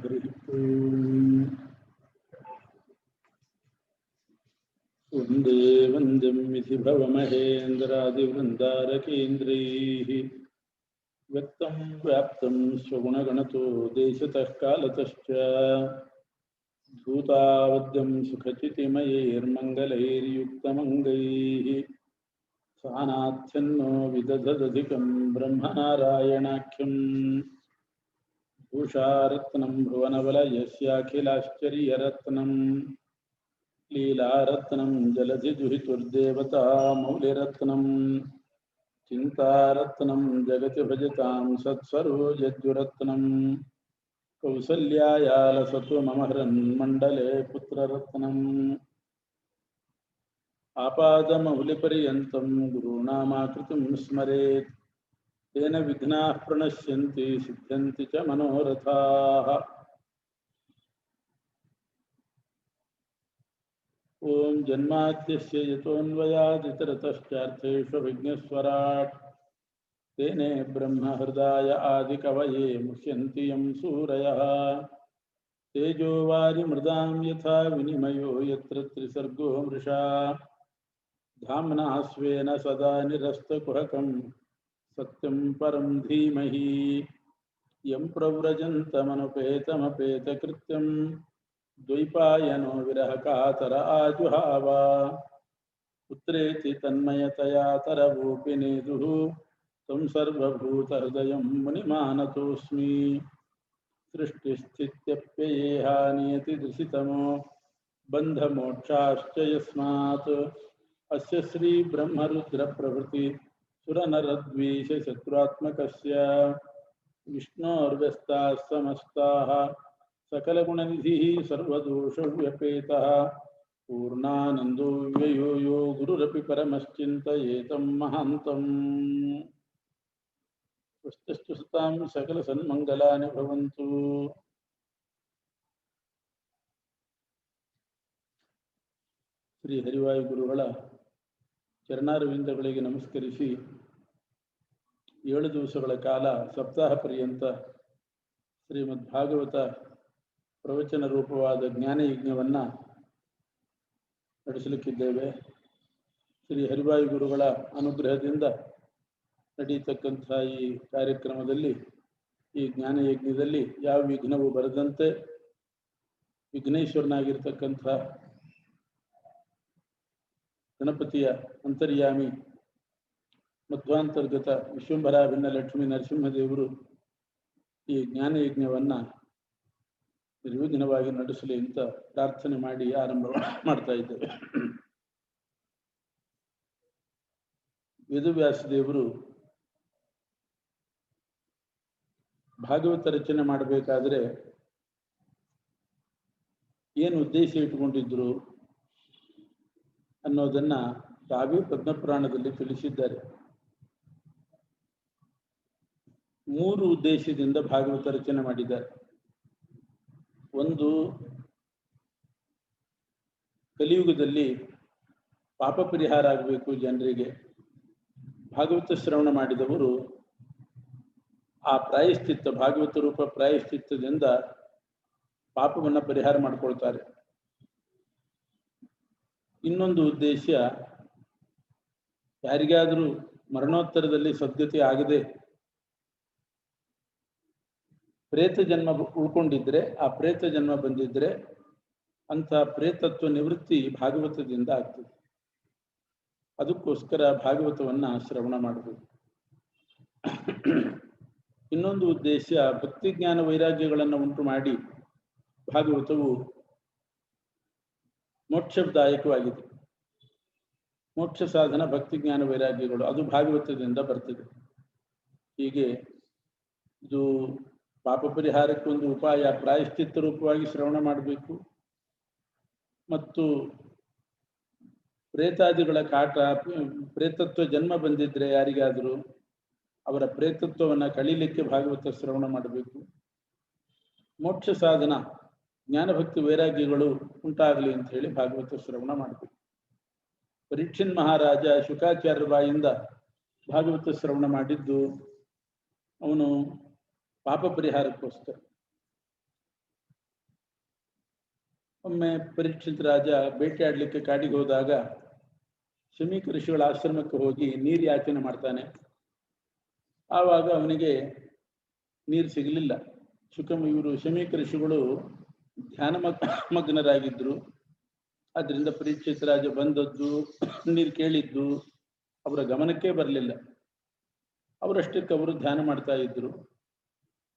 हरि वन्दे वन्द्यं विधिभवमहेन्द्रादिवृन्दारकेन्द्रैः व्यक्तं व्याप्तं स्वगुणगणतो देशतः कालतश्च धूतावद्यं सुखचितिमयैर्मङ्गलैर्युक्तमङ्गैः सानाथ्यन्नो विदधदधिकं ब्रह्मनारायणाख्यं भूषारत्नं भुवनवलयस्याखिलाश्चर्यरत्नं लीलारत्नं जलधिदुहितुर्देवता मौलिरत्नं चिन्तारत्नं जगति भजतां सत्सरोजद्युरत्नं कौसल्यायालसत्वमहरन्मण्डले पुत्ररत्नम् आपादमौलिपर्यन्तं गुरूणामाकृतिं स्मरेत् तेन विघ्नाः प्रणश्यन्ति सिद्ध्यन्ति च मनोरथाः। ॐ जन्माद्यस्य यतोऽन्वयादितरतश्चार्थेष्वभिघ्नस्वराट् तेने ब्रह्महृदाय आदिकवये मुह्यन्ति यं सूरयः तेजो वारिमृदां यथा विनिमयो यत्र त्रिसर्गो मृषा धाम्ना स्वेन सदा निरस्तकुहकं सत्यं परं धीमहि यं प्रव्रजन्तमनुपेतमपेतकृत्यं द्वैपायनो विरहकातर आजुहाव पुत्रेति तन्मयतया तरवोऽपि नेदुः तं सर्वभूतहृदयं मुनिमानतोऽस्मि सृष्टिस्थित्यप्ययेहानियतिदुषितमो बन्धमोक्षाश्च यस्मात् अस्य श्रीब्रह्मरुद्रप्रभृति सुरनरद्वीषशत्रुत्मकस्य विष्णोर्व्यस्ताः समस्ताः सकलगुणनिधिः सर्वदोषव्यपेतः पूर्णानन्दो व्ययो यो गुरुरपि परमश्चिन्तयेतं महान्तम् स्वस्तिस्तु सतां सकलसन्मङ्गलानि भवन्तु। ಶ್ರೀ ಹರಿವಾಯು ಗುರುಗಳ ಚರಣಾರವಿಂದಗಳಿಗೆ ನಮಸ್ಕರಿಸಿ 7 ದಿವಸಗಳ ಕಾಲ ಸಪ್ತಾಹ ಪರ್ಯಂತ ಶ್ರೀಮದ್ ಭಾಗವತ ಪ್ರವಚನ ರೂಪವಾದ ಜ್ಞಾನಯಜ್ಞವನ್ನು ನಡೆಸಲಿಕ್ಕಿದ್ದೇವೆ. ಶ್ರೀ ಹರಿವಾಯು ಗುರುಗಳ ಅನುಗ್ರಹದಿಂದ ನಡೆಯತಕ್ಕಂಥ ಈ ಕಾರ್ಯಕ್ರಮದಲ್ಲಿ, ಈ ಜ್ಞಾನಯಜ್ಞದಲ್ಲಿ ಯಾವ ವಿಘ್ನವೂ ಬರದಂತೆ ವಿಘ್ನೇಶ್ವರನಾಗಿರ್ತಕ್ಕಂಥ ಗಣಪತಿಯ ಅಂತರ್ಯಾಮಿ ಮಧ್ವಾಂತರ್ಗತ ವಿಶ್ವಂಭರಾಭಿನ್ನ ಲಕ್ಷ್ಮೀ ನರಸಿಂಹದೇವರು ಈ ಜ್ಞಾನಯಜ್ಞವನ್ನು ನಿರ್ವಿಘ್ನವಾಗಿ ನಡೆಸಲಿ ಅಂತ ಪ್ರಾರ್ಥನೆ ಮಾಡಿ ಆರಂಭ ಮಾಡ್ತಾ ಇದ್ದೇವೆ. ವೇದವ್ಯಾಸದೇವರು ಭಾಗವತ ರಚನೆ ಮಾಡಬೇಕಾದ್ರೆ ಏನು ಉದ್ದೇಶ ಇಟ್ಟುಕೊಂಡಿದ್ರು ಅನ್ನೋದನ್ನ ತಾವೇ ಪದ್ಮಪುರಾಣದಲ್ಲಿ ತಿಳಿಸಿದ್ದಾರೆ. 3 ಉದ್ದೇಶದಿಂದ ಭಾಗವತ ರಚನೆ ಮಾಡಿದ್ದಾರೆ. ಒಂದು, ಕಲಿಯುಗದಲ್ಲಿ ಪಾಪ ಪರಿಹಾರ ಆಗಬೇಕು ಜನರಿಗೆ. ಭಾಗವತ ಶ್ರವಣ ಮಾಡಿದವರು ಆ ಪ್ರಾಯಶ್ಚಿತ್ತ, ಭಾಗವತ ರೂಪ ಪ್ರಾಯಶ್ಚಿತ್ತದಿಂದ ಪಾಪವನ್ನು ಪರಿಹಾರ ಮಾಡಿಕೊಳ್ತಾರೆ. ಇನ್ನೊಂದು ಉದ್ದೇಶ, ಯಾರಿಗಾದರೂ ಮರಣೋತ್ತರದಲ್ಲಿ ಸದ್ಗತಿ ಆಗದೆ ಪ್ರೇತ ಜನ್ಮ ಉಳ್ಕೊಂಡಿದ್ರೆ, ಆ ಪ್ರೇತ ಜನ್ಮ ಬಂದಿದ್ರೆ ಅಂಥ ಪ್ರೇತತ್ವ ನಿವೃತ್ತಿ ಭಾಗವತದಿಂದ ಆಗ್ತದೆ. ಅದಕ್ಕೋಸ್ಕರ ಭಾಗವತವನ್ನ ಶ್ರವಣ ಮಾಡಬೇಕು. ಇನ್ನೊಂದು ಉದ್ದೇಶ, ಭಕ್ತಿ ಜ್ಞಾನ ವೈರಾಗ್ಯಗಳನ್ನು ಉಂಟು ಮಾಡಿ ಭಾಗವತವು ಮೋಕ್ಷದಾಯಕವಾಗಿದೆ. ಮೋಕ್ಷ ಸಾಧನ ಭಕ್ತಿ ಜ್ಞಾನ ವೈರಾಗ್ಯಗಳು, ಅದು ಭಾಗವತದಿಂದ ಬರ್ತದೆ. ಹೀಗೆ ಇದು ಪಾಪ ಪರಿಹಾರಕ್ಕೊಂದು ಉಪಾಯ, ಪ್ರಾಯಶ್ಚಿತ್ತ ರೂಪವಾಗಿ ಶ್ರವಣ ಮಾಡಬೇಕು. ಮತ್ತು ಪ್ರೇತಾದಿಗಳ ಕಾಟ, ಪ್ರೇತತ್ವ ಜನ್ಮ ಬಂದಿದ್ರೆ ಯಾರಿಗಾದರೂ ಅವರ ಪ್ರೇತತ್ವವನ್ನು ಕಳೀಲಿಕ್ಕೆ ಭಾಗವತ ಶ್ರವಣ ಮಾಡಬೇಕು. ಮೋಕ್ಷ ಸಾಧನ ಜ್ಞಾನಭಕ್ತಿ ವೈರಾಗ್ಯಗಳು ಉಂಟಾಗಲಿ ಅಂತ ಹೇಳಿ ಭಾಗವತ ಶ್ರವಣ ಮಾಡಬೇಕು. ಪರೀಕ್ಷಿನ್ ಮಹಾರಾಜ ಶುಕಾಚಾರ್ಯರ ಬಾಯಿಂದ ಭಾಗವತ ಶ್ರವಣ ಮಾಡಿದ್ದು ಅವನು ಪಾಪ ಪರಿಹಾರಕ್ಕೋಸ್ಕರ. ಒಮ್ಮೆ ಪರೀಕ್ಷಿತ್ ರಾಜ ಬೇಟೆಯಾಡಲಿಕ್ಕೆ ಕಾಡಿಗೆ ಹೋದಾಗ ಶಮೀಕ ಋಷಿಗಳ ಆಶ್ರಮಕ್ಕೆ ಹೋಗಿ ನೀರು ಯಾಚನೆ ಮಾಡ್ತಾನೆ. ಆವಾಗ ಅವನಿಗೆ ನೀರು ಸಿಗಲಿಲ್ಲ. ಇವರು ಶಮೀಕ ಋಷಿಗಳು ಧ್ಯಾನ ಮಗ್ನರಾಗಿದ್ರು. ಅದರಿಂದ ಪರೀಕ್ಷಿತ್ ರಾಜ ಬಂದದ್ದು, ನೀರು ಕೇಳಿದ್ದು ಅವರ ಗಮನಕ್ಕೆ ಬರಲಿಲ್ಲ. ಅವರಷ್ಟಕ್ಕೆ ಅವರು ಧ್ಯಾನ ಮಾಡ್ತಾ ಇದ್ರು.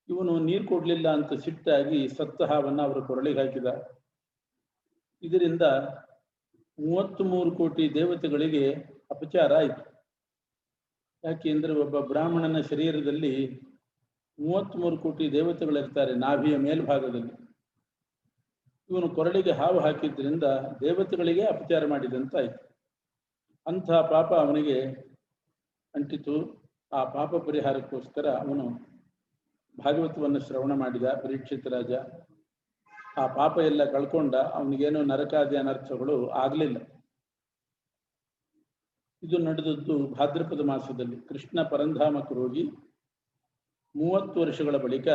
ಇವನು ನೀರು ಕೊಡ್ಲಿಲ್ಲ ಅಂತ ಸಿಟ್ಟಾಗಿ ಸತ್ತ ಹಾವನ್ನು ಅವರ ಕೊರಳಿಗೆ ಹಾಕಿದ. ಇದರಿಂದ 33 ಕೋಟಿ ದೇವತೆಗಳಿಗೆ ಅಪಚಾರ ಆಯಿತು. ಯಾಕೆಂದ್ರೆ ಒಬ್ಬ ಬ್ರಾಹ್ಮಣನ ಶರೀರದಲ್ಲಿ 33 ಕೋಟಿ ದೇವತೆಗಳಿರ್ತಾರೆ ನಾಭಿಯ ಮೇಲ್ಭಾಗದಲ್ಲಿ. ಇವನು ಕೊರಳಿಗೆ ಹಾವು ಹಾಕಿದ್ರಿಂದ ದೇವತೆಗಳಿಗೆ ಅಪಚಾರ ಮಾಡಿದಂತಾಯಿತು. ಅಂಥ ಪಾಪ ಅವನಿಗೆ ಅಂಟಿತು. ಆ ಪಾಪ ಪರಿಹಾರಕ್ಕೋಸ್ಕರ ಅವನು ಭಾಗವತವನ್ನು ಶ್ರವಣ ಮಾಡಿದ ಪರೀಕ್ಷಿತ್ ರಾಜ. ಆ ಪಾಪ ಎಲ್ಲ ಕಳ್ಕೊಂಡ. ಅವನಿಗೇನೋ ನರಕಾದಿ ಅನರ್ಥಗಳು ಆಗಲಿಲ್ಲ. ಇದು ನಡೆದದ್ದು ಭಾದ್ರಪದ ಮಾಸದಲ್ಲಿ. ಕೃಷ್ಣ ಪರಂಧಾಮಕ್ಕೆ ಹೋಗಿ 30 ವರ್ಷಗಳ ಬಳಿಕ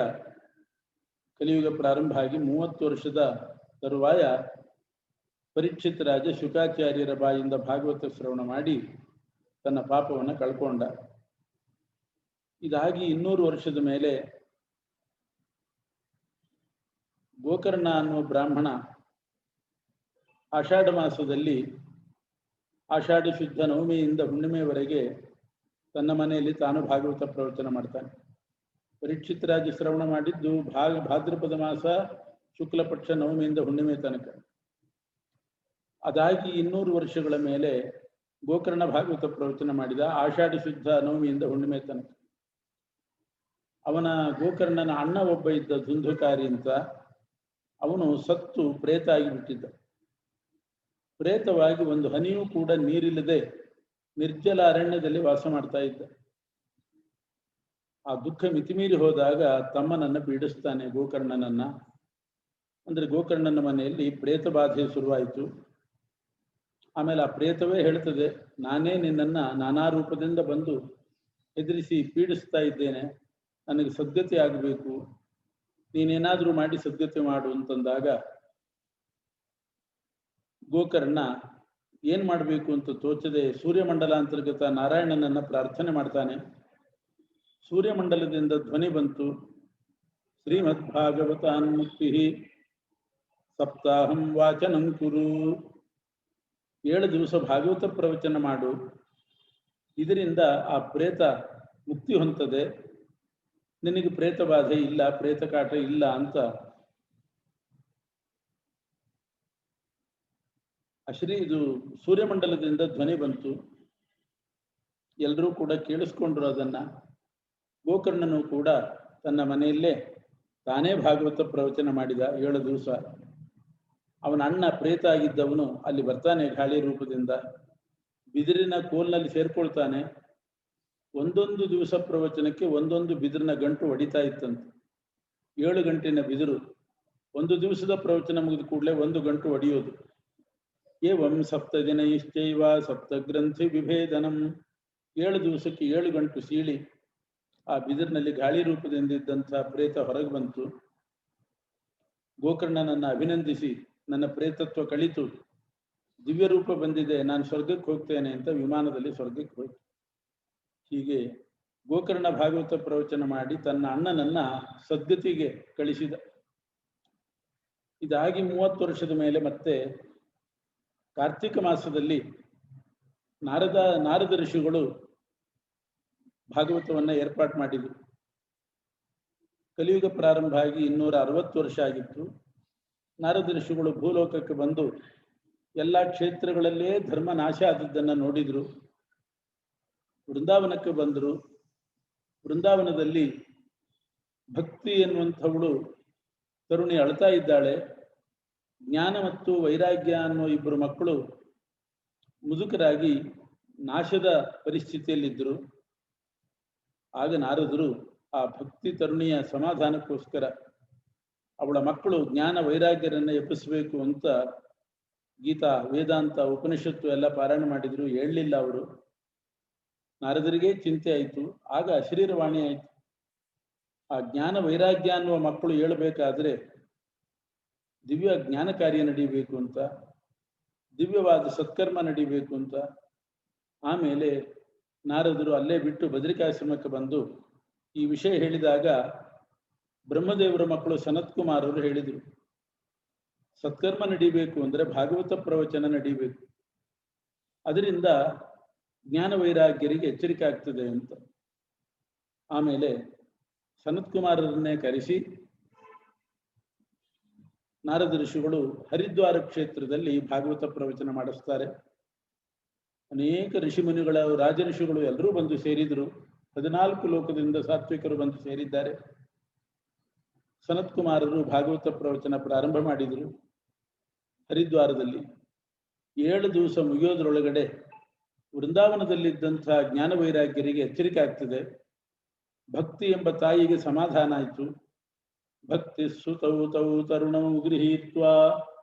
ಕಲಿಯುಗ ಪ್ರಾರಂಭ ಆಗಿ 30 ವರ್ಷದ ತರುವಾಯ ಪರೀಕ್ಷಿತ್ ರಾಜ ಶುಕಾಚಾರ್ಯರ ಬಾಯಿಂದ ಭಾಗವತ ಶ್ರವಣ ಮಾಡಿ ತನ್ನ ಪಾಪವನ್ನು ಕಳ್ಕೊಂಡ. ಇದಾಗಿ 200 ವರ್ಷದ ಮೇಲೆ ಗೋಕರ್ಣ ಅನ್ನುವ ಬ್ರಾಹ್ಮಣ ಆಷಾಢ ಮಾಸದಲ್ಲಿ ಆಷಾಢ ಶುದ್ಧ ನವಮಿಯಿಂದ ಹುಣ್ಣಿಮೆಯವರೆಗೆ ತನ್ನ ಮನೆಯಲ್ಲಿ ತಾನು ಭಾಗವತ ಪ್ರವಚನ ಮಾಡ್ತಾನೆ. ಪರೀಕ್ಷಿತ್ ರಾಜ ಶ್ರವಣ ಮಾಡಿದ್ದು ಭಾದ್ರಪದ ಮಾಸ ಶುಕ್ಲ ಪಕ್ಷ ನವಮಿಯಿಂದ ಹುಣ್ಣಿಮೆ ತನಕ. ಅದಾಗಿ 200 ವರ್ಷಗಳ ಮೇಲೆ ಗೋಕರ್ಣ ಭಾಗವತ ಪ್ರವಚನ ಮಾಡಿದ ಆಷಾಢ ಶುದ್ಧ ನವಮಿಯಿಂದ ಹುಣ್ಣಿಮೆ ತನಕ. ಅವನ ಗೋಕರ್ಣನ ಅಣ್ಣ ಒಬ್ಬ ಇದ್ದ ಧುಂಧುಕಾರಿ ಅಂತ. ಅವನು ಸತ್ತು ಪ್ರೇತ ಆಗಿಬಿಟ್ಟಿದ್ದ. ಪ್ರೇತವಾಗಿ ಒಂದು ಹನಿಯೂ ಕೂಡ ನೀರಿಲ್ಲದೆ ನಿರ್ಜಲ ಅರಣ್ಯದಲ್ಲಿ ವಾಸ ಮಾಡ್ತಾ ಇದ್ದ. ಆ ದುಃಖ ಮಿತಿಮೀರಿ ಹೋದಾಗ ತಮ್ಮನನ್ನ ಪೀಡಿಸ್ತಾನೆ, ಗೋಕರ್ಣನನ್ನ. ಅಂದ್ರೆ ಗೋಕರ್ಣನ ಮನೆಯಲ್ಲಿ ಪ್ರೇತ ಬಾಧೆ ಶುರುವಾಯಿತು. ಆಮೇಲೆ ಆ ಪ್ರೇತವೇ ಹೇಳ್ತದೆ, ನಾನೇ ನಿನ್ನನ್ನು ನಾನಾ ರೂಪದಿಂದ ಬಂದು ಹೆದರಿಸಿ ಪೀಡಿಸ್ತಾ ಇದ್ದೇನೆ, ನನಗೆ ಸದ್ಗತಿ ಆಗಬೇಕು, ನೀನೇನಾದರೂ ಮಾಡಿ ಸದ್ಗತಿ ಮಾಡು ಅಂತಂದಾಗ ಗೋಕರ್ಣ ಏನ್ ಮಾಡಬೇಕು ಅಂತ ತೋಚದೆ ಸೂರ್ಯಮಂಡಲಾಂತರ್ಗತ ನಾರಾಯಣನನ್ನ ಪ್ರಾರ್ಥನೆ ಮಾಡ್ತಾನೆ. ಸೂರ್ಯಮಂಡಲದಿಂದ ಧ್ವನಿ ಬಂತು, ಶ್ರೀಮದ್ಭಾಗವತಾನ್ ಮುಕ್ತಿ ಸಪ್ತಾಹಂ ವಾಚನಂ ಕುರು, 7 ದಿವಸ ಭಾಗವತ ಪ್ರವಚನ ಮಾಡು, ಇದರಿಂದ ಆ ಪ್ರೇತ ಮುಕ್ತಿ ಹೊಂದದೆ, ನಿನಗೆ ಪ್ರೇತ ಬಾಧೆ ಇಲ್ಲ, ಪ್ರೇತ ಕಾಟ ಇಲ್ಲ ಅಂತ ಇದು ಸೂರ್ಯಮಂಡಲದಿಂದ ಧ್ವನಿ ಬಂತು. ಎಲ್ಲರೂ ಕೂಡ ಕೇಳಿಸ್ಕೊಂಡ್ರು ಅದನ್ನ. ಗೋಕರ್ಣನು ಕೂಡ ತನ್ನ ಮನೆಯಲ್ಲೇ ತಾನೇ ಭಾಗವತ ಪ್ರವಚನ ಮಾಡಿದ 7 ದಿವಸ. ಅವನ ಅಣ್ಣ ಪ್ರೇತ ಆಗಿದ್ದವನು ಅಲ್ಲಿ ಬರ್ತಾನೆ ಗಾಳಿ ರೂಪದಿಂದ, ಬಿದಿರಿನ ಕೋಲ್ನಲ್ಲಿ ಸೇರ್ಕೊಳ್ತಾನೆ. ಒಂದೊಂದು ದಿವಸ ಪ್ರವಚನಕ್ಕೆ ಒಂದೊಂದು ಬಿದಿರಿನ ಗಂಟು ಹೊಡಿತಾ ಇತ್ತಂತೆ. 7 ಗಂಟಿನ ಬಿದಿರು. ಒಂದು ದಿವಸದ ಪ್ರವಚನ ಮುಗಿದ ಕೂಡಲೇ 1 ಗಂಟು ಹೊಡೆಯೋದು. ಏವಂ 7 ದಿನೈಶ್ಚೈವ ಸಪ್ತಗ್ರಂಥಿ ವಿಭೇದನಂ. 7 ದಿವಸಕ್ಕೆ 7 ಗಂಟು ಸೀಳಿ ಆ ಬಿದಿರಿನಲ್ಲಿ ಗಾಳಿ ರೂಪದಿಂದ ಇದ್ದಂಥ ಪ್ರೇತ ಹೊರಗೆ ಬಂತು. ಗೋಕರ್ಣನನ್ನು ಅಭಿನಂದಿಸಿ, ನನ್ನ ಪ್ರೇತತ್ವ ಕಳಿತು, ದಿವ್ಯ ರೂಪ ಬಂದಿದೆ, ನಾನು ಸ್ವರ್ಗಕ್ಕೆ ಹೋಗ್ತೇನೆ ಅಂತ ವಿಮಾನದಲ್ಲಿ ಸ್ವರ್ಗಕ್ಕೆ ಹೋಯ್ತು. ಹೀಗೆ ಗೋಕರ್ಣ ಭಾಗವತ ಪ್ರವಚನ ಮಾಡಿ ತನ್ನ ಅಣ್ಣನನ್ನ ಸದ್ಗತಿಗೆ ಕಳಿಸಿದ. ಇದಾಗಿ 30 ವರ್ಷದ ಮೇಲೆ ಮತ್ತೆ ಕಾರ್ತಿಕ ಮಾಸದಲ್ಲಿ ನಾರದ ಋಷಿಗಳು ಭಾಗವತವನ್ನ ಏರ್ಪಾಡು ಮಾಡಿದರು. ಕಲಿಯುಗ ಪ್ರಾರಂಭ ಆಗಿ 260 ವರ್ಷ ಆಗಿತ್ತು. ನಾರದ ಋಷಿಗಳು ಭೂಲೋಕಕ್ಕೆ ಬಂದು ಎಲ್ಲ ಕ್ಷೇತ್ರಗಳಲ್ಲೇ ಧರ್ಮ ನಾಶ ಆದದ್ದನ್ನು ನೋಡಿದ್ರು. ವೃಂದಾವನಕ್ಕೆ ಬಂದರು. ವೃಂದಾವನದಲ್ಲಿ ಭಕ್ತಿ ಎನ್ನುವಂಥವಳು ತರುಣಿ ಅಳ್ತಾ ಇದ್ದಾಳೆ. ಜ್ಞಾನ ಮತ್ತು ವೈರಾಗ್ಯ ಅನ್ನೋ 2 ಮಕ್ಕಳು ಮುದುಕರಾಗಿ ನಾಶದ ಪರಿಸ್ಥಿತಿಯಲ್ಲಿದ್ದರು. ಆಗ ನಾರದರು ಆ ಭಕ್ತಿ ತರುಣಿಯ ಸಮಾಧಾನಕ್ಕೋಸ್ಕರ ಅವಳ ಮಕ್ಕಳು ಜ್ಞಾನ ವೈರಾಗ್ಯರನ್ನು ಎಬ್ಬಿಸಬೇಕು ಅಂತ ಗೀತಾ, ವೇದಾಂತ, ಉಪನಿಷತ್ತು ಎಲ್ಲ ಪಾರಾಯಣ ಮಾಡಿದ್ರು. ಹೇಳಲಿಲ್ಲ ಅವರು. ನಾರದರಿಗೆ ಚಿಂತೆ ಆಯಿತು. ಆಗ ಅಶರೀರವಾಣಿ ಆಯಿತು. ಆ ಜ್ಞಾನ ವೈರಾಗ್ಯ ಅನ್ನುವ ಮಕ್ಕಳು ಹೇಳಬೇಕಾದ್ರೆ ದಿವ್ಯ ಜ್ಞಾನ ಕಾರ್ಯ ನಡೀಬೇಕು ಅಂತ, ದಿವ್ಯವಾದ ಸತ್ಕರ್ಮ ನಡೀಬೇಕು ಅಂತ. ಆಮೇಲೆ ನಾರದರು ಅಲ್ಲೇ ಬಿಟ್ಟು ಬದರಿಕಾಶ್ರಮಕ್ಕೆ ಬಂದು ಈ ವಿಷಯ ಹೇಳಿದಾಗ ಬ್ರಹ್ಮದೇವರ ಮಕ್ಕಳು ಸನತ್ಕುಮಾರರು ಹೇಳಿದರು, ಸತ್ಕರ್ಮ ನಡೀಬೇಕು ಅಂದರೆ ಭಾಗವತ ಪ್ರವಚನ ನಡೀಬೇಕು, ಅದರಿಂದ ಜ್ಞಾನ ವೈರಾಗ್ಯರಿಗೆ ಎಚ್ಚರಿಕೆ ಆಗ್ತದೆ ಅಂತ. ಆಮೇಲೆ ಸನತ್ಕುಮಾರರನ್ನೇ ಕರೆಸಿ ನಾರದ ಋಷಿಗಳು ಹರಿದ್ವಾರ ಕ್ಷೇತ್ರದಲ್ಲಿ ಭಾಗವತ ಪ್ರವಚನ ಮಾಡಿಸ್ತಾರೆ. ಅನೇಕ ಋಷಿಮುನಿಗಳ ರಾಜ ಋಷಿಗಳು ಎಲ್ಲರೂ ಬಂದು ಸೇರಿದರು. 14 ಲೋಕದಿಂದ ಸಾತ್ವಿಕರು ಬಂದು ಸೇರಿದ್ದಾರೆ. ಸನತ್ಕುಮಾರರು ಭಾಗವತ ಪ್ರವಚನ ಪ್ರಾರಂಭ ಮಾಡಿದರು ಹರಿದ್ವಾರದಲ್ಲಿ. 7 ದಿವಸ ಮುಗಿಯೋದ್ರೊಳಗಡೆ ವೃಂದಾವನದಲ್ಲಿದ್ದಂತಹ ಜ್ಞಾನ ವೈರಾಗ್ಯರಿಗೆ ಎಚ್ಚರಿಕೆ ಆಗ್ತದೆ. ಭಕ್ತಿ ಎಂಬ ತಾಯಿಗೆ ಸಮಾಧಾನ ಆಯಿತು. ಭಕ್ತಿ ಸುತೌ ತೌ ತರುಣೌ ಗೃಹೀತ್ವಾ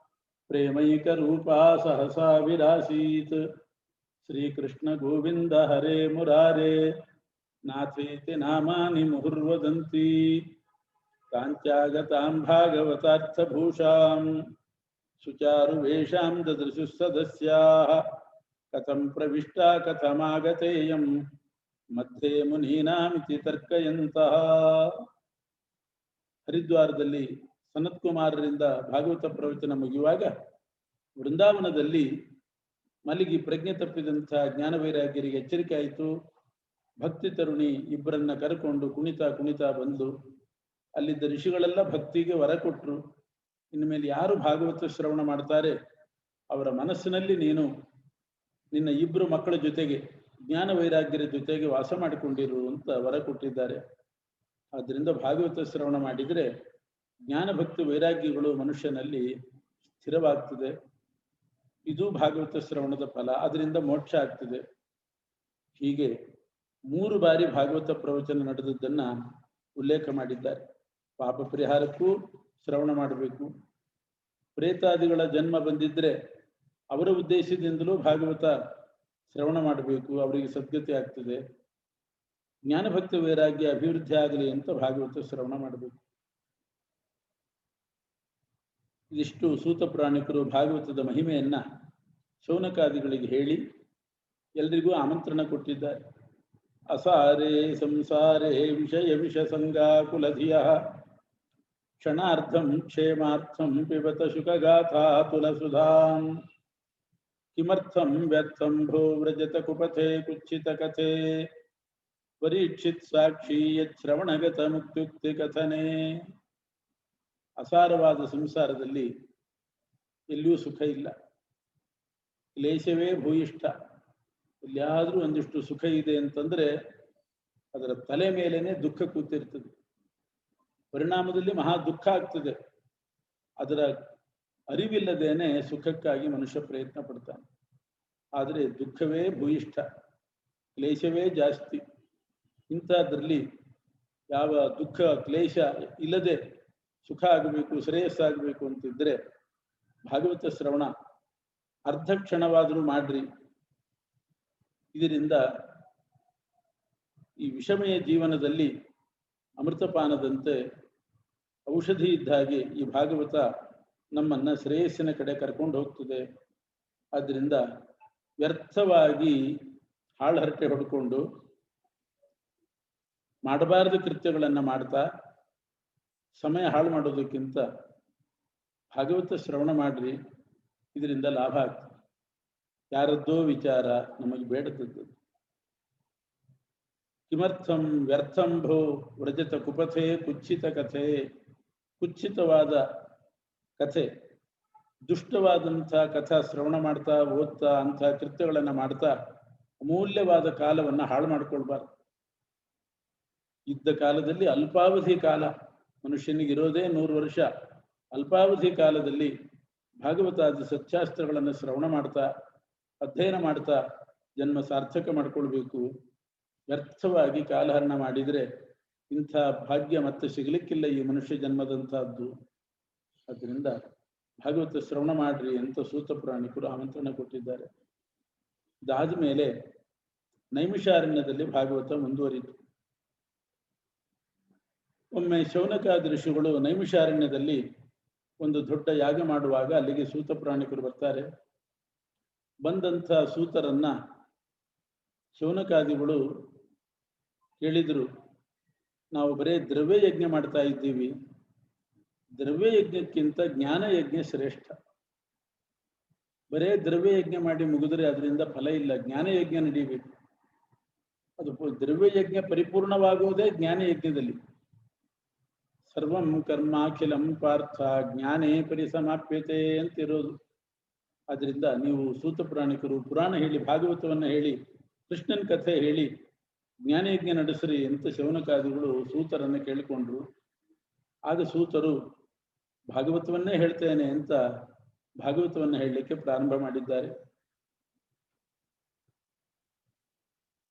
ಪ್ರೇಮೈಕ ರೂಪಾ ಸಹಸಾ ವಿರಾಸೀತ್ ಶ್ರೀಕೃಷ್ಣ ಗೋವಿಂದ ಹರೇ ಮುರಾರೇ ನಾಥೇತಿ ನಾಮಾನಿ ಮುಹುರ್ವದಂತಿ ಕಾಂತ್ಯಾಗತಾಂ ಭಾಗವತಾರ್ಥಭೂಷಾಂ ಸುಚಾರು ವೇಷಾಂ ದದೃಶು ಸದಸ್ಯಾಃ ಕಥಂ ಪ್ರವಿಷ್ಟಾ ಕಥಮಾಗತೇಯಂ ಮಧ್ಯೆ ಮುನೀನಾಮಿತಿ ತರ್ಕಯಂತಹ. ಹರಿದ್ವಾರದಲ್ಲಿ ಸನತ್ಕುಮಾರರಿಂದ ಭಾಗವತ ಪ್ರವಚನ ಮುಗಿಯುವಾಗ ವೃಂದಾವನದಲ್ಲಿ ಮಲಗಿ ಪ್ರಜ್ಞೆ ತಪ್ಪಿದಂತಹ ಜ್ಞಾನ ವೈರಾಗ್ಯರಿಗೆ ಎಚ್ಚರಿಕೆ ಆಯಿತು. ಭಕ್ತಿ ತರುಣಿ ಇಬ್ಬರನ್ನ ಕರೆಕೊಂಡು ಕುಣಿತಾ ಕುಣಿತಾ ಬಂದು ಅಲ್ಲಿದ್ದ ಋಷಿಗಳೆಲ್ಲ ಭಕ್ತಿಗೆ ವರ ಕೊಟ್ಟರು. ಇನ್ಮೇಲೆ ಯಾರು ಭಾಗವತ ಶ್ರವಣ ಮಾಡ್ತಾರೆ ಅವರ ಮನಸ್ಸಿನಲ್ಲಿ ನೀನು ನಿನ್ನ 2 ಮಕ್ಕಳ ಜೊತೆಗೆ ಜ್ಞಾನ ವೈರಾಗ್ಯರ ಜೊತೆಗೆ ವಾಸ ಮಾಡಿಕೊಂಡಿರು ಅಂತ ವರ ಕೊಟ್ಟಿದ್ದಾರೆ. ಆದ್ದರಿಂದ ಭಾಗವತ ಶ್ರವಣ ಮಾಡಿದರೆ ಜ್ಞಾನ ಭಕ್ತಿ ವೈರಾಗ್ಯಗಳು ಮನುಷ್ಯನಲ್ಲಿ ಸ್ಥಿರವಾಗ್ತದೆ. ಇದು ಭಾಗವತ ಶ್ರವಣದ ಫಲ, ಅದರಿಂದ ಮೋಕ್ಷ ಆಗ್ತದೆ. ಹೀಗೆ 3 ಬಾರಿ ಭಾಗವತ ಪ್ರವಚನ ನಡೆದದ್ದನ್ನ ಉಲ್ಲೇಖ ಮಾಡಿದ್ದಾರೆ. ಪಾಪ ಪರಿಹಾರಕ್ಕೂ ಶ್ರವಣ ಮಾಡಬೇಕು. ಪ್ರೇತಾದಿಗಳ ಜನ್ಮ ಬಂದಿದ್ರೆ ಅವರ ಉದ್ದೇಶದಿಂದಲೂ ಭಾಗವತ ಶ್ರವಣ ಮಾಡಬೇಕು, ಅವರಿಗೆ ಸದ್ಗತಿ ಆಗ್ತದೆ. ಜ್ಞಾನಭಕ್ತಿ ವೈರಾಗ್ಯ ಅಭಿವೃದ್ಧಿ ಆಗಲಿ ಅಂತ ಭಾಗವತ ಶ್ರವಣ ಮಾಡಬೇಕು. ಇದಿಷ್ಟು ಸೂತ ಪುರಾಣಿಕರು ಭಾಗವತದ ಮಹಿಮೆಯನ್ನ ಶೌನಕಾದಿಗಳಿಗೆ ಹೇಳಿ ಎಲ್ರಿಗೂ ಆಮಂತ್ರಣ ಕೊಟ್ಟಿದ್ದಾರೆ. ಅಸಾರೇ ಸಂಸಾರೇ ವಿಷಯ ವಿಷ ಸಂಗಾಕುಲಧಿಯ ಕ್ಷಣಾರ್ಥಂ ಕ್ಷೇಮಾರ್ಥಂ ಪಿಬತ ಶುಕಗಾಥಾ ತುಲಸುಧಾಂ ಕಿಮರ್ಥಂ ವ್ಯರ್ಥಂ ಭೋ ವ್ರಜತ ಕುಪಥೆ ಕುಚ್ಚಿತ ಕಥೆ ಪರೀಕ್ಷಿತ್ ಸಾಕ್ಷಿ ಯಶ್ರವಣಗತ ಮುಕ್ತ್ಯುಕ್ತಿ ಕಥನೆ. ಅಸಾರವಾದ ಸಂಸಾರದಲ್ಲಿ ಎಲ್ಲಿಯೂ ಸುಖ ಇಲ್ಲ, ಕ್ಲೇಶವೇ ಭೂಯಿಷ್ಠ. ಎಲ್ಲಿಯಾದ್ರೂ ಒಂದಿಷ್ಟು ಸುಖ ಇದೆ ಅಂತಂದ್ರೆ ಅದರ ತಲೆ ಮೇಲೇನೆ ದುಃಖ ಕೂತಿರ್ತದೆ. ಪರಿಣಾಮದಲ್ಲಿ ಮಹಾ ದುಃಖ ಆಗ್ತದೆ. ಅದರ ಅರಿವಿಲ್ಲದೇನೆ ಸುಖಕ್ಕಾಗಿ ಮನುಷ್ಯ ಪ್ರಯತ್ನ ಪಡ್ತಾನೆ. ಆದರೆ ದುಃಖವೇ ಭೂಯಿಷ್ಠ, ಕ್ಲೇಶವೇ ಜಾಸ್ತಿ. ಇಂಥದ್ರಲ್ಲಿ ಯಾವ ದುಃಖ ಕ್ಲೇಶ ಇಲ್ಲದೆ ಸುಖ ಆಗಬೇಕು, ಶ್ರೇಯಸ್ಸಾಗಬೇಕು ಅಂತಿದ್ರೆ ಭಾಗವತ ಶ್ರವಣ ಅರ್ಧ ಕ್ಷಣವಾದರೂ ಮಾಡ್ರಿ. ಇದರಿಂದ ಈ ವಿಷಮಯ ಜೀವನದಲ್ಲಿ ಅಮೃತಪಾನದಂತೆ ಔಷಧಿ ಇದ್ದ ಹಾಗೆ ಈ ಭಾಗವತ ನಮ್ಮನ್ನ ಶ್ರೇಯಸ್ಸಿನ ಕಡೆ ಕರ್ಕೊಂಡು ಹೋಗ್ತದೆ. ಆದ್ದರಿಂದ ವ್ಯರ್ಥವಾಗಿ ಹಾಳ್ಹರಟೆ ಹೊಡ್ಕೊಂಡು ಮಾಡಬಾರದು ಕೃತ್ಯಗಳನ್ನು ಮಾಡ್ತಾ ಸಮಯ ಹಾಳು ಮಾಡೋದಕ್ಕಿಂತ ಭಾಗವತ ಶ್ರವಣ ಮಾಡ್ರಿ, ಇದರಿಂದ ಲಾಭ ಆಗ್ತದೆ. ಯಾರದ್ದೋ ವಿಚಾರ ನಮಗೆ ಬೇಡದದ್ದು. ಕಿಮರ್ಥಂ ವ್ಯರ್ಥಂ ಭೋ ವ್ರಜತ ಕುಪಥೆ ಕುಚ್ಚಿತ ಕಥೆ. ಕುಚ್ಚಿತವಾದ ಕಥೆ, ದುಷ್ಟವಾದಂಥ ಕಥಾ ಶ್ರವಣ ಮಾಡ್ತಾ ಓದ್ತಾ ಅಂಥ ಕೃತ್ಯಗಳನ್ನು ಮಾಡ್ತಾ ಅಮೂಲ್ಯವಾದ ಕಾಲವನ್ನು ಹಾಳು ಮಾಡ್ಕೊಳ್ಬಾರ್ದು. ಇದ್ದ ಕಾಲದಲ್ಲಿ ಅಲ್ಪಾವಧಿ ಕಾಲ, ಮನುಷ್ಯನಿಗಿರೋದೇ 100 ವರ್ಷ. ಅಲ್ಪಾವಧಿ ಕಾಲದಲ್ಲಿ ಭಾಗವತಾದಿ ಸತ್ಯಾಸ್ತ್ರಗಳನ್ನು ಶ್ರವಣ ಮಾಡ್ತಾ ಅಧ್ಯಯನ ಮಾಡ್ತಾ ಜನ್ಮ ಸಾರ್ಥಕ ಮಾಡ್ಕೊಳ್ಬೇಕು. ವ್ಯರ್ಥವಾಗಿ ಕಾಲಹರಣ ಮಾಡಿದರೆ ಇಂಥ ಭಾಗ್ಯ ಮತ್ತೆ ಸಿಗಲಿಕ್ಕಿಲ್ಲ ಈ ಮನುಷ್ಯ ಜನ್ಮದಂತಹದ್ದು. ಆದ್ದರಿಂದ ಭಾಗವತ ಶ್ರವಣ ಮಾಡ್ರಿ ಅಂತ ಸೂತ ಪುರಾಣಿಕರು ಆಮಂತ್ರಣ ಕೊಟ್ಟಿದ್ದಾರೆ. ಇದಾದ ಮೇಲೆ ನೈಮಿಷಾರಣ್ಯದಲ್ಲಿ ಭಾಗವತ ಮುಂದುವರಿತು. ಒಮ್ಮೆ ಶೌನಕಾದಿ ಋಷಿಗಳು ನೈಮಿಷಾರಣ್ಯದಲ್ಲಿ ಒಂದು ದೊಡ್ಡ ಯಾಗ ಮಾಡುವಾಗ ಅಲ್ಲಿಗೆ ಸೂತ ಪುರಾಣಿಕರು ಬರ್ತಾರೆ. ಬಂದಂಥ ಸೂತರನ್ನ ಶೌನಕಾದಿಗಳು ಕೇಳಿದರು, ನಾವು ಬರೇ ದ್ರವ್ಯ ಯಜ್ಞ ಮಾಡ್ತಾ ಇದ್ದೀವಿ, ದ್ರವ್ಯ ಯಜ್ಞಕ್ಕಿಂತ ಜ್ಞಾನ ಯಜ್ಞ ಶ್ರೇಷ್ಠ. ಬರೇ ದ್ರವ್ಯ ಯಜ್ಞ ಮಾಡಿ ಮುಗಿದ್ರೆ ಅದರಿಂದ ಫಲ ಇಲ್ಲ, ಜ್ಞಾನ ಯಜ್ಞ ನಡೀಬೇಕು. ಅದು ದ್ರವ್ಯ ಯಜ್ಞ ಪರಿಪೂರ್ಣವಾಗುವುದೇ ಜ್ಞಾನ ಯಜ್ಞದಲ್ಲಿ. ಸರ್ವಂ ಕರ್ಮ ಅಖಿಲಂ ಪಾರ್ಥ ಜ್ಞಾನೇ ಪರಿಸಮಾಪ್ಯತೆ ಅಂತಿರೋದು. ಆದ್ರಿಂದ ನೀವು ಸೂತ ಪುರಾಣಿಕರು ಪುರಾಣ ಹೇಳಿ, ಭಾಗವತವನ್ನು ಹೇಳಿ, ಕೃಷ್ಣನ ಕಥೆ ಹೇಳಿ ಜ್ಞಾನಯಜ್ಞ ನಡೆಸ್ರಿ ಅಂತ ಶೌನಕಾದಿಗಳು ಸೂತರನ್ನು ಕೇಳಿಕೊಂಡ್ರು. ಆಗ ಸೂತರು ಭಾಗವತವನ್ನೇ ಹೇಳ್ತೇನೆ ಅಂತ ಭಾಗವತವನ್ನು ಹೇಳಲಿಕ್ಕೆ ಪ್ರಾರಂಭ ಮಾಡಿದ್ದಾರೆ.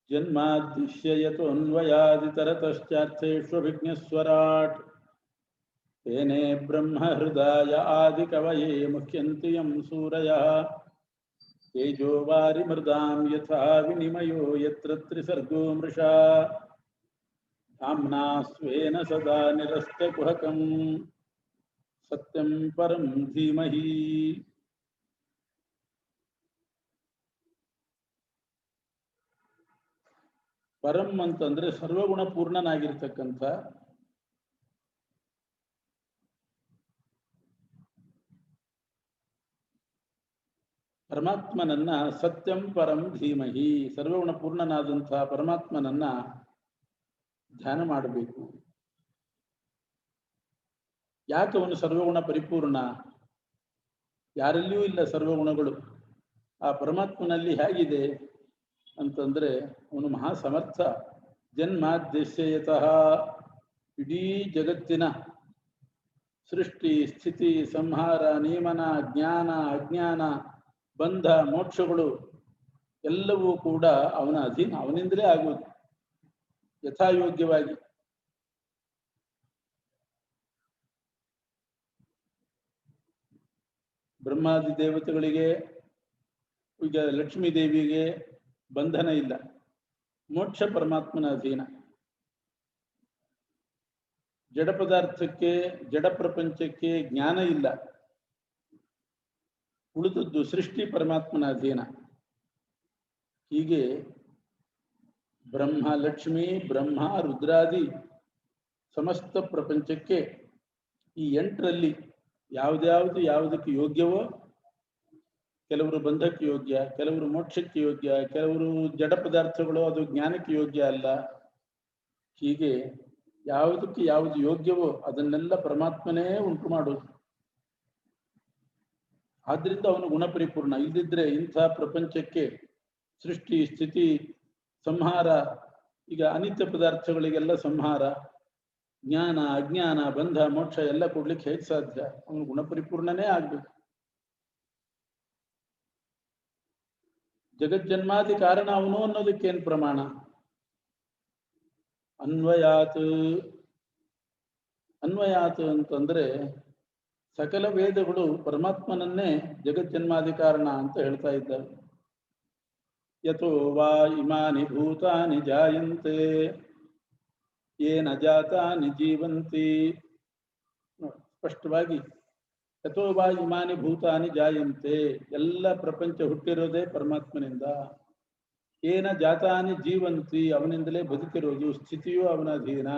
ಜನ್ಮಾದಿಶ್ಯಯತೋನ್ವಯಾದಿತರತಶ್ಚಾರ್ಥೇಷ್ವಭಿಜ್ಞಸ್ವರಾಟ್ ತೇನೇ ಬ್ರಹ್ಮ ಹೃದಯ ಆದಿ ಕವಯೇ ಮುಖ್ಯಂತಿ ಯಂ ಸೂರಯಃ ತೇಜೋ ವಾರಿ ಮೃದಾಂ ಯಥಾ ವಿನಿಮಯೋ ಯತ್ರ ತ್ರಿಸರ್ಗೋ ಮೃಷಾ ಧಾಮ್ನಾ ಸ್ವೇನ ಸದಾ ನಿರಸ್ತಕುಹಕಂ ಸತ್ಯಂ ಪರಂ ಧೀಮಹಿ. ಪರಂ ಅಂತಂದ್ರೆ ಸರ್ವಗುಣ ಪೂರ್ಣನಾಗಿರ್ತಕ್ಕಂಥ, ಪರಮಾತ್ಮನನ್ನ ಸತ್ಯಂ ಪರಂ ಧೀಮಹಿ, ಸರ್ವಗುಣ ಪೂರ್ಣನಾದಂಥ ಪರಮಾತ್ಮನನ್ನ ಧ್ಯಾನ ಮಾಡಬೇಕು. ಯಾಕೆ ಅವನು ಸರ್ವಗುಣ ಪರಿಪೂರ್ಣ? ಯಾರಲ್ಲಿಯೂ ಇಲ್ಲ ಸರ್ವಗುಣಗಳು. ಆ ಪರಮಾತ್ಮನಲ್ಲಿ ಹೇಗಿದೆ ಅಂತಂದ್ರೆ ಅವನು ಮಹಾ ಸಮರ್ಥ. ಜನ್ಮಾದ್ಯಶಯತಃ, ಇಡೀ ಜಗತ್ತಿನ ಸೃಷ್ಟಿ ಸ್ಥಿತಿ ಸಂಹಾರ ನಿಯಮನ ಜ್ಞಾನ ಅಜ್ಞಾನ ಬಂಧ ಮೋಕ್ಷಗಳು ಎಲ್ಲವೂ ಕೂಡ ಅವನ ಅಧೀನ, ಅವನಿಂದಲೇ ಆಗುವುದು ಯಥಾಯೋಗ್ಯವಾಗಿ. ಬ್ರಹ್ಮಾದಿ ದೇವತೆಗಳಿಗೆ, ಈಗ ಲಕ್ಷ್ಮೀ ದೇವಿಗೆ ಬಂಧನ ಇಲ್ಲ, ಮೋಕ್ಷ ಪರಮಾತ್ಮನ ಅಧೀನ. ಜಡ ಪದಾರ್ಥಕ್ಕೆ ಜಡ ಪ್ರಪಂಚಕ್ಕೆ ಜ್ಞಾನ ಇಲ್ಲ, ಉಳಿದದ್ದು ಸೃಷ್ಟಿ ಪರಮಾತ್ಮನ ಅಧೀನ. ಹೀಗೆ ಬ್ರಹ್ಮ ಲಕ್ಷ್ಮಿ ಬ್ರಹ್ಮ ರುದ್ರಾದಿ ಸಮಸ್ತ ಪ್ರಪಂಚಕ್ಕೆ ಈ 8ರಲ್ಲಿ ಯಾವುದ್ಯಾವುದು ಯಾವುದಕ್ಕೆ ಯೋಗ್ಯವೋ, ಕೆಲವರು ಬಂಧಕ್ಕೆ ಯೋಗ್ಯ, ಕೆಲವರು ಮೋಕ್ಷಕ್ಕೆ ಯೋಗ್ಯ, ಕೆಲವರು ಜಡ ಪದಾರ್ಥಗಳು ಅದು ಜ್ಞಾನಕ್ಕೆ ಯೋಗ್ಯ ಅಲ್ಲ. ಹೀಗೆ ಯಾವುದಕ್ಕೆ ಯಾವುದು ಯೋಗ್ಯವೋ ಅದನ್ನೆಲ್ಲ ಪರಮಾತ್ಮನೇ ಉಂಟು ಮಾಡೋದು. ಆದ್ರಿಂದ ಅವನು ಗುಣಪರಿಪೂರ್ಣ. ಇಲ್ಲದಿದ್ರೆ ಇಂಥ ಪ್ರಪಂಚಕ್ಕೆ ಸೃಷ್ಟಿ ಸ್ಥಿತಿ ಸಂಹಾರ, ಈಗ ಅನಿತ್ಯ ಪದಾರ್ಥಗಳಿಗೆಲ್ಲ ಸಂಹಾರ, ಜ್ಞಾನ ಅಜ್ಞಾನ ಬಂಧ ಮೋಕ್ಷ ಎಲ್ಲ ಕೊಡ್ಲಿಕ್ಕೆ ಹೇಗೆ ಸಾಧ್ಯ? ಅವನು ಗುಣಪರಿಪೂರ್ಣನೇ ಆಗ್ಬೇಕು. ಜಗಜ್ಜನ್ಮಾದಿ ಕಾರಣ ಅವನು ಅನ್ನೋದಕ್ಕೇನು ಪ್ರಮಾಣ? ಅನ್ವಯಾತ್. ಅನ್ವಯಾತ್ ಅಂತಂದ್ರೆ ಸಕಲ ವೇದಗಳು ಪರಮಾತ್ಮನನ್ನೇ ಜಗಜ್ಜನ್ಮಾದಿ ಕಾರಣ ಅಂತ ಹೇಳ್ತಾ ಇದ್ದಾರೆ. ಯಥೋ ವಾ ಇಮಾನಿ ಭೂತಾನಿ ಜಾಯಂತೆ ಯೇನ ಜಾತಾನಿ ಜೀವಂತಿ. ಸ್ಪಷ್ಟವಾಗಿ ಯಥೋ ವಾ ಇಮಾನಿ ಭೂತಾನಿ ಜಾಯಂತೆ, ಎಲ್ಲ ಪ್ರಪಂಚ ಹುಟ್ಟಿರೋದೇ ಪರಮಾತ್ಮನಿಂದ. ಏನ ಜಾತಾನಿ ಜೀವಂತಿ, ಅವನಿಂದಲೇ ಬದುಕಿರೋದು, ಸ್ಥಿತಿಯೂ ಅವನ ಅಧೀನ.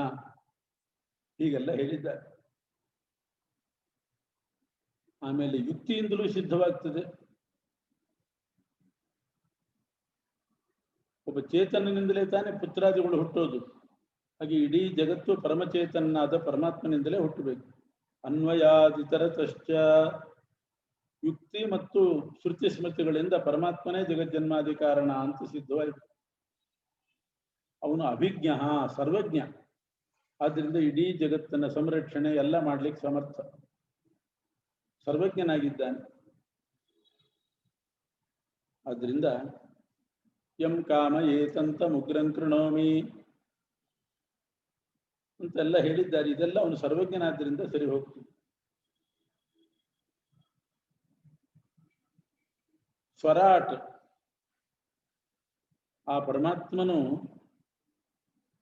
ಹೀಗೆಲ್ಲ ಹೇಳಿದ್ದಾರೆ. ಆಮೇಲೆ ಯುಕ್ತಿಯಿಂದಲೂ ಸಿದ್ಧವಾಗ್ತದೆ. ಒಬ್ಬ ಚೇತನನಿಂದಲೇ ತಾನೇ ಪುತ್ರಾದಿಗಳು ಹುಟ್ಟೋದು. ಹಾಗೆ ಇಡೀ ಜಗತ್ತು ಪರಮಚೇತನಾದ ಪರಮಾತ್ಮನಿಂದಲೇ ಹುಟ್ಟಬೇಕು. ಅನ್ವಯಾದಿತರತಶ್ಚ, ಯುಕ್ತಿ ಮತ್ತು ಶ್ರುತಿ ಸ್ಮೃತಿಗಳಿಂದ ಪರಮಾತ್ಮನೇ ಜಗಜ್ಜನ್ಮಾದಿ ಕಾರಣ ಅಂತ ಸಿದ್ಧವಾಯಿತು. ಅವನು ಅಭಿಜ್ಞ, ಸರ್ವಜ್ಞ. ಆದ್ರಿಂದ ಇಡೀ ಜಗತ್ತನ್ನ ಸಂರಕ್ಷಣೆ ಎಲ್ಲ ಮಾಡ್ಲಿಕ್ಕೆ ಸಮರ್ಥ, ಸರ್ವಜ್ಞನಾಗಿದ್ದಾನೆ. ಆದ್ರಿಂದ ಯಂ ಕಾಮ ಏತಂತ ಮುಗ್ರಂ ಕೃಣೋಮಿ ಅಂತೆಲ್ಲ ಹೇಳಿದ್ದಾರೆ. ಇದೆಲ್ಲ ಅವನು ಸರ್ವಜ್ಞನಾದ್ರಿಂದ ಸರಿ ಹೋಗ್ತದೆ. ಸ್ವರಾಟ್, ಆ ಪರಮಾತ್ಮನು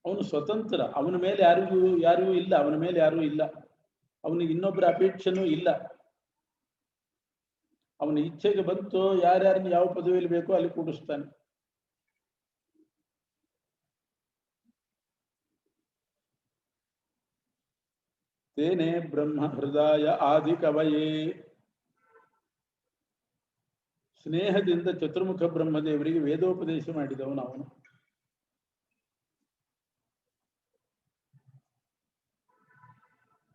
ಅವನು ಸ್ವತಂತ್ರ. ಅವನ ಮೇಲೆ ಯಾರಿಗೂ ಇಲ್ಲ, ಅವನ ಮೇಲೆ ಯಾರೂ ಇಲ್ಲ, ಅವನಿಗೆ ಇನ್ನೊಬ್ಬರ ಅಪೇಕ್ಷೆನೂ ಇಲ್ಲ. ಅವನ ಇಚ್ಛೆಗೆ ಬಂತು ಯಾರ್ಯಾರನ್ನ ಯಾವ ಪದವಿಯಲ್ಲಿ ಬೇಕೋ ಅಲ್ಲಿ ಕೂಡಿಸ್ತಾನೆ. ತೇನೆ ಬ್ರಹ್ಮ ಹೃದಯ ಆದಿ ಕವಯೇ. ಸ್ನೇಹದಿಂದ ಚತುರ್ಮುಖ ಬ್ರಹ್ಮದೇವರಿಗೆ ವೇದೋಪದೇಶ ಮಾಡಿದವನು ಅವನು.